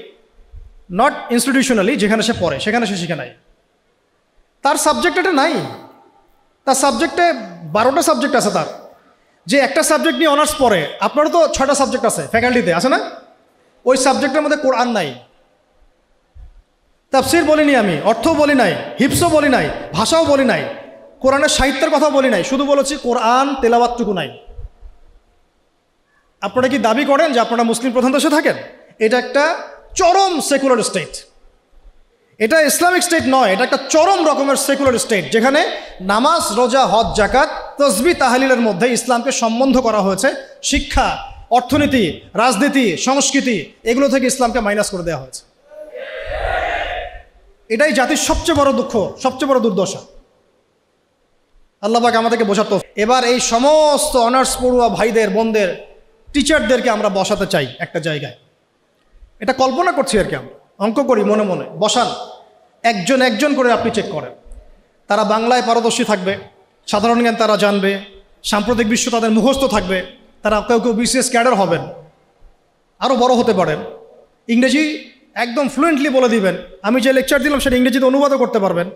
নট ইনস্টিটিউশনালি, যেখানে সে পড়ে সেখানে সে শিখে নাই। তার সাবজেক্ট এটা নাই, তার সাবজেক্টে 12টা সাবজেক্ট আছে। তার যে একটা সাবজেক্ট নিয়ে অনার্স পড়ে, আপনারও তো 6টা সাবজেক্ট আছে ফ্যাকাল্টিতে, আছে না? ওই সাবজেক্টের মধ্যে কোরআন নাই, তাফসীর বলিনি, আমি অর্থও বলি নাই, হিফসও বলি নাই, ভাষাও বলি নাই, কোরআনের সাহিত্যের কথা বলি নাই, শুধু বলেছি কোরআন তেলাওয়াতটুকু নাই। আপনারা কি দাবি করেন যে আপনারা মুসলিম প্রধান দেশে থাকেন? এটা একটা চরম সেকুলার স্টেট, এটা ইসলামিক স্টেট নয়, এটা একটা চরম রকমের সেকুলার স্টেট, যেখানে নামাজ, রোজা, হজ, জাকাত, তসবিহ, তাহলিলের মধ্যে ইসলামকে সম্বন্ধ করা হয়েছে। শিক্ষা, অর্থনীতি, রাজনীতি, সংস্কৃতি, এগুলো থেকে ইসলামকে মাইনাস করে দেওয়া হয়েছে। এটাই জাতির সবচেয়ে বড় দুঃখ, সবচেয়ে বড় দুর্দশা। আল্লাহ পাক আমাদেরকে বোঝাতো। এবার এই সমস্ত অনার্স পড়ুয়া ভাইদের, বোনদের, টিচারদেরকে আমরা বসাতে চাই একটা জায়গায়। এটা কল্পনা করছি আর কি, আমরা অঙ্ক করি মনে মনে। বসান, একজন একজন করে আপনি চেক করেন। তারা বাংলায় পারদর্শী থাকবে, সাধারণ জ্ঞান তারা জানবে, সাম্প্রতিক বিশ্ব তাদের মুখস্থ থাকবে, তারা কেউ কেউ বিসিএস ক্যাডার হবেন, আরও বড় হতে পারেন, ইংরেজি একদম ফ্লুয়েন্টলি বলে দিবেন, আমি যে লেকচার দিলাম সেটা ইংরেজিতে অনুবাদও করতে পারবেন,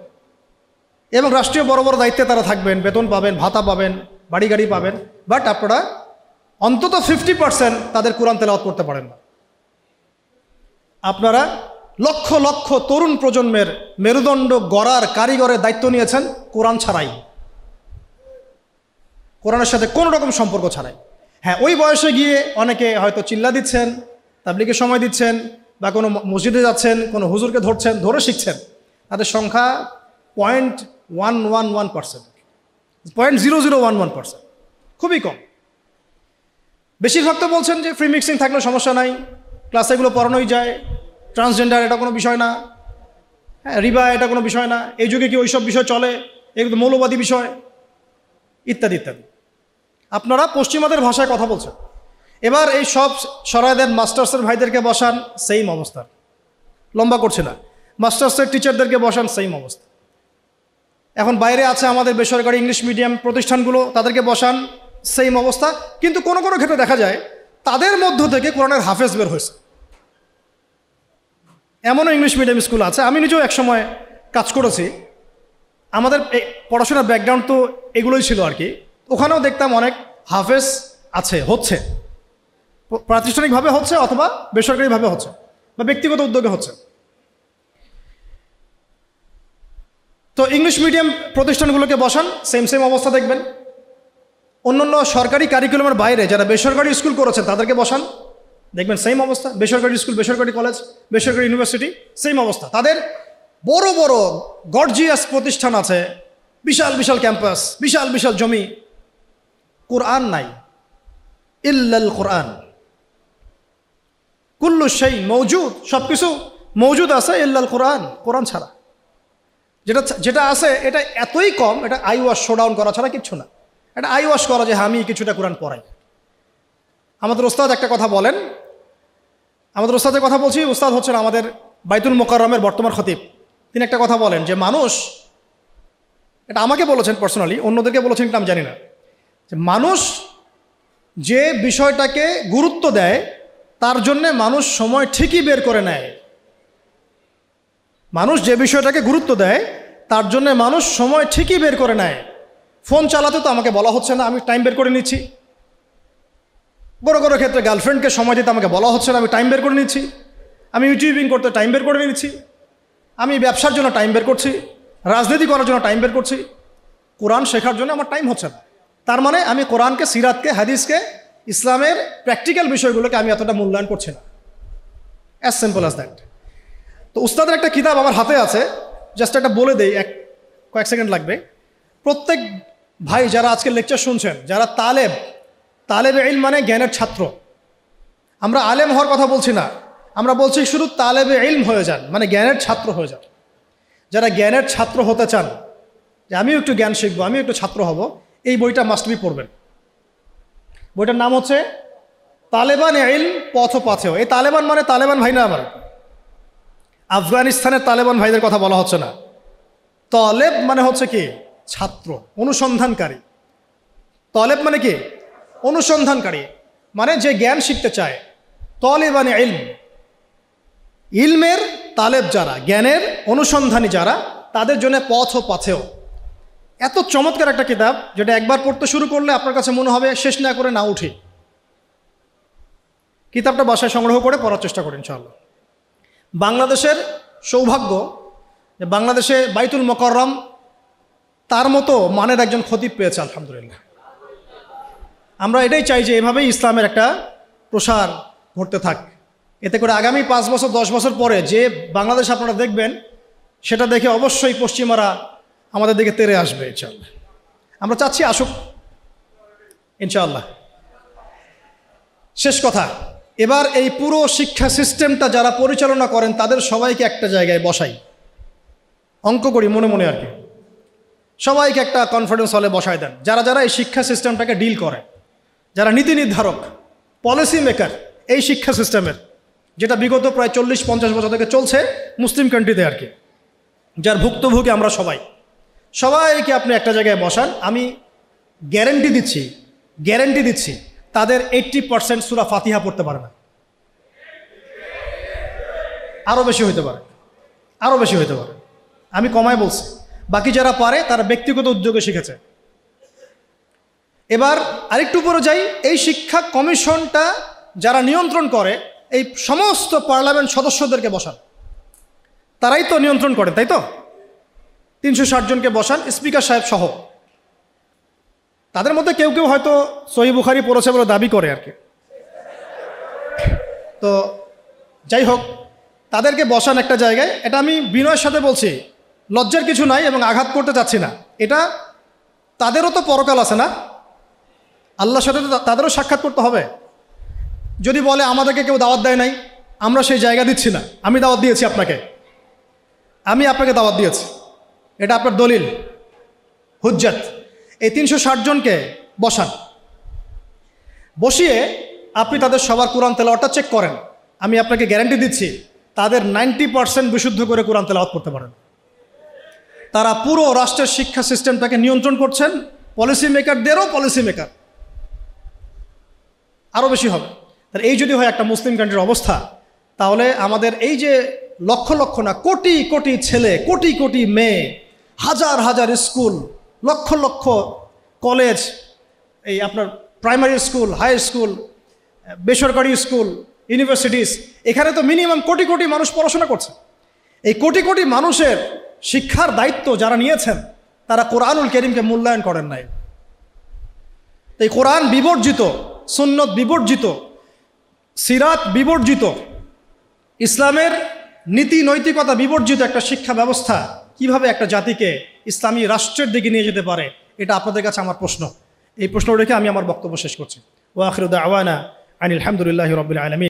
এবং রাষ্ট্রীয় বড় বড় দায়িত্বে তারা থাকবেন, বেতন পাবেন, ভাতা পাবেন, বাড়ি গাড়ি পাবেন। বাট আপনারা অন্তত 50% তাদের কোরআন তেলাওয়াত করতে পারেন না। আপনারা লক্ষ লক্ষ তরুণ প্রজন্মের মেরুদণ্ড গড়ার কারিগরের দায়িত্ব নিয়েছেন কোরআন ছাড়াই, কোরআনের সাথে কোনো রকম সম্পর্ক ছাড়াই। হ্যাঁ, ওই বয়সে গিয়ে অনেকে হয়তো চিল্লা দিচ্ছেন, তাবলীগে সময় দিচ্ছেন, বা কোনো মসজিদে যাচ্ছেন, কোনো হুজুরকে ধরছেন, ধরে শিখছেন, তাদের সংখ্যা 0.111%, 0.0011%, খুবই কম। বেশিরভাগ তো বলছেন যে ফ্রি মিক্সিং থাকলে সমস্যা নাই, ক্লাসে এগুলো পড়ানোই যায়, ট্রান্সজেন্ডার এটা কোনো বিষয় না, হ্যাঁ, রিবা এটা কোনো বিষয় না, এই যুগে কি ওইসব বিষয় চলে, এগুলো মৌলবাদী বিষয়, ইত্যাদি ইত্যাদি। আপনারা পশ্চিমাদের ভাষায় কথা বলছেন। এবার এই সব সরাইদের মাস্টার্সের ভাইদেরকে বসান, সেম অবস্থা, লম্বা করছে না। মাস্টার্সের টিচারদেরকে বসান, সেম অবস্থা। এখন বাইরে আছে আমাদের বেসরকারি ইংলিশ মিডিয়াম প্রতিষ্ঠানগুলো, তাদেরকে বসান, সেম অবস্থা। কিন্তু কোনো কোনো ক্ষেত্রে দেখা যায় তাদের মধ্য থেকে কোরআনের হাফেজ বের হয়েছে। এমনও ইংলিশ মিডিয়াম স্কুল আছে, আমি নিজেও একসময় কাজ করেছি, আমাদের পড়াশোনার ব্যাকগ্রাউন্ড তো এগুলোই ছিল আর কি। ওখানেও দেখতাম অনেক হাফেজ আছে, হচ্ছে, প্রাতিষ্ঠানিকভাবে হচ্ছে অথবা বেসরকারিভাবে হচ্ছে বা ব্যক্তিগত উদ্যোগে হচ্ছে। তো ইংলিশ মিডিয়াম প্রতিষ্ঠানগুলোকে বসান, সেম সেম অবস্থা দেখবেন। অন্যান্য সরকারি কারিকুলামের বাইরে যারা বেসরকারি স্কুল করেছেন তাদেরকে বসান, দেখবেন সেম অবস্থা। বেসরকারি স্কুল, বেসরকারি কলেজ, বেসরকারি ইউনিভার্সিটি, সেম অবস্থা। তাদের বড় বড় গর্জিয়াস প্রতিষ্ঠান আছে, বিশাল বিশাল ক্যাম্পাস, বিশাল বিশাল জমি, কোরআন নাই। ইল্লাল কোরআন, কুল্লু শাই মৌজুদ, সব কিছু মৌজুদ আছে, ইল্লাল কোরআন, কোরআন ছাড়া। যেটা আছে এটা এতই কম, এটা আই ওয়াশ শোডাউন করা ছাড়া কিচ্ছু না। এটা আই ওয়াশ করা যে আমি কিছুটা কোরআন পড়াই। আমাদের ওস্তাদ একটা কথা বলেন, আমাদের ওস্তাদের কথা বলছি, ওস্তাদ হচ্ছেন আমাদের বাইতুল মোকাররমের বর্তমান খতিব। তিনি একটা কথা বলেন যে মানুষ, এটা আমাকে বলেছেন পার্সোনালি, অন্যদেরকে বলেছেন কিনা আমি জানি না, যে মানুষ যে বিষয়টাকে গুরুত্ব দেয় তার জন্যে মানুষ সময় ঠিকই বের করে নেয়। মানুষ যে বিষয়টাকে গুরুত্ব দেয় তার জন্যে মানুষ সময় ঠিকই বের করে নেয়। ফোন চালাতে তো আমাকে বলা হচ্ছে না, আমি টাইম বের করে নিচ্ছি। বড় বড় ক্ষেত্রে গার্লফ্রেন্ডকে সময় দিতে আমাকে বলা হচ্ছে না, আমি টাইম বের করে নিচ্ছি। আমি ইউটিউবিং করতে টাইম বের করে নিচ্ছি, আমি ব্যবসার জন্য টাইম বের করছি, রাজনীতি করার জন্য টাইম বের করছি, কোরআন শেখার জন্য আমার টাইম হচ্ছে না। তার মানে আমি কোরআনকে, সিরাতকে, হাদিসকে, ইসলামের প্র্যাকটিক্যাল বিষয়গুলোকে আমি এতটা মূল্যায়ন করছি না। As simple as that. তো উস্তাদের একটা কিতাব আমার হাতে আছে, জাস্ট একটা বলে দেই, কয়েক সেকেন্ড লাগবে। প্রত্যেক ভাই যারা আজকে লেকচার শুনছেন, যারা তালেবে ইলম মানে জ্ঞানের ছাত্র, আমরা আলেম হওয়ার কথা বলছি না, আমরা বলছি শুধু তালেবে ইলম হয়ে যান, মানে জ্ঞানের ছাত্র হয়ে যান। যারা জ্ঞানের ছাত্র হতে চান, যে আমিও একটু জ্ঞান শিখবো, আমিও একটু ছাত্র হব, এই বইটা মাস্ট বি পড়বেন। বইটার নাম হচ্ছে তালেবান ইলম পথ পাথেয়। এই তালেবান মানে তালেবান ভাই না, আমার আফগানিস্তানের তালেবান ভাইদের কথা বলা হচ্ছে না। তলেব মানে হচ্ছে কি, ছাত্র, অনুসন্ধানকারী। তলেব মানে কি, অনুসন্ধানকারী, মানে যে জ্ঞান শিখতে চায়। তলেবান ইলম, ইলমের তালেব যারা, জ্ঞানের অনুসন্ধানী যারা, তাদের জন্য পথ ও পাথেয়। এত চমৎকার একটা কিতাব, যেটা একবার পড়তে শুরু করলে আপনার কাছে মনে হবে শেষ না করে না উঠি। কিতাবটা বাসায় সংগ্রহ করে পড়ার চেষ্টা করেন ইনশাআল্লাহ। বাংলাদেশের সৌভাগ্য যে বাংলাদেশে বাইতুল মোকাররম তার মতো মানের একজন খতিব পেয়েছে, আলহামদুলিল্লাহ। আমরা এটাই চাই যে এভাবেই ইসলামের একটা প্রসার ঘটতে থাক, এতে করে আগামী 5 বছর 10 বছর পরে যে বাংলাদেশ আপনারা দেখবেন সেটা দেখে অবশ্যই পশ্চিমারা আমাদের দিকে তেড়ে আসবে ইনশাআল্লাহ। আমরা চাচ্ছি আসুক ইনশাআল্লাহ। শেষ কথা, এবার এই পুরো শিক্ষা সিস্টেমটা যারা পরিচালনা করেন তাদের সবাইকে একটা জায়গায় বসাই, অঙ্ক করি মনে মনে আর কি, সবাইকে একটা কনফারেন্স হলে বসায় দেন, যারা যারা এই শিক্ষা সিস্টেমটাকে ডিল করে, যারা নীতি নির্ধারক, পলিসি মেকার এই শিক্ষা সিস্টেমের, যেটা বিগত প্রায় 40-50 বছর থেকে চলছে মুসলিম কান্ট্রিতে আর কি, যার ভুক্তভোগী আমরা সবাইকে আপনি একটা জায়গায় বসান। আমি গ্যারেন্টি দিচ্ছি তাদের 80% সূরা ফাতিহা পড়তে পারে না, আরও বেশি হইতে পারে, আমি কমায় বলছি। বাকি যারা পারে তারা ব্যক্তিগত উদ্যোগে শিখেছে। এবার আরেকটু উপরে যাই, এই শিক্ষা কমিশনটা যারা নিয়ন্ত্রণ করে এই সমস্ত পার্লামেন্ট সদস্যদেরকে বসান, তারাই তো নিয়ন্ত্রণ করে, তাই তো? 360 জনকে বসান, স্পিকার সাহেব সহ। তাদের মধ্যে কেউ কেউ হয়তো সহিহ বুখারী পড়েছে বলে দাবি করে আর কি। তো যাই হোক, তাদেরকে বসান একটা জায়গায়। এটা আমি বিনয়ের সাথে বলছি, লজ্জার কিছু নাই এবং আঘাত করতে চাচ্ছি না। এটা তাদেরও তো পরকাল আছে না, আল্লাহর সাথে তো তাদেরও সাক্ষাৎ করতে হবে। যদি বলে আমাদেরকে কেউ দাওয়াত দেয় নাই, আমরা সেই জায়গা দিচ্ছি না, আমি দাওয়াত দিয়েছি আপনাকে, আমি আপনাকে দাওয়াত দিয়েছি, এটা আপনার দলিল, হুজ্জাত। এই 360 জনকে বসান, বসিয়ে আপনি তাদের সবার কোরআন তেলাওয়াতটা চেক করেন। আমি আপনাকে গ্যারান্টি দিচ্ছি তাদের 90% বিশুদ্ধ করে কোরআন তেলাওয়াত করতে পারেন। তারা পুরো রাষ্ট্রের শিক্ষা সিস্টেমটাকে নিয়ন্ত্রণ করছেন, পলিসি মেকারদেরও পলিসি মেকার, আরও বেশি হবে। তাহলে এই যদি হয় একটা মুসলিম কান্ট্রির অবস্থা, তাহলে আমাদের এই যে লক্ষ লক্ষ না কোটি কোটি ছেলে, কোটি কোটি মেয়ে, হাজার হাজার স্কুল, লক্ষ লক্ষ কলেজ, এই আপনার প্রাইমারি স্কুল, হাই স্কুল, বেসরকারি স্কুল, ইউনিভার্সিটিস, এখানে তো মিনিমাম কোটি কোটি মানুষ পড়াশোনা করছে। এই কোটি কোটি মানুষের শিক্ষার দায়িত্ব যারা নিয়েছেন তারা কোরআনুল কারীমকে মূল্যায়ন করেন নাই। এই কোরআন বিবর্জিত, সুন্নত বিবর্জিত, সিরাত বিবর্জিত, ইসলামের নীতি নৈতিকতা বিবর্জিত একটা শিক্ষা ব্যবস্থা কিভাবে একটা জাতিকে ইসলামী রাষ্ট্রের দিকে নিয়ে যেতে পারে, এটা আপনাদের কাছে আমার প্রশ্ন। এই প্রশ্ন রেখে আমি আমার বক্তব্য শেষ করছি। ওয়া আখিরু দাওয়ানা আনিল হামদুলিল্লাহি রাব্বিল আলামিন।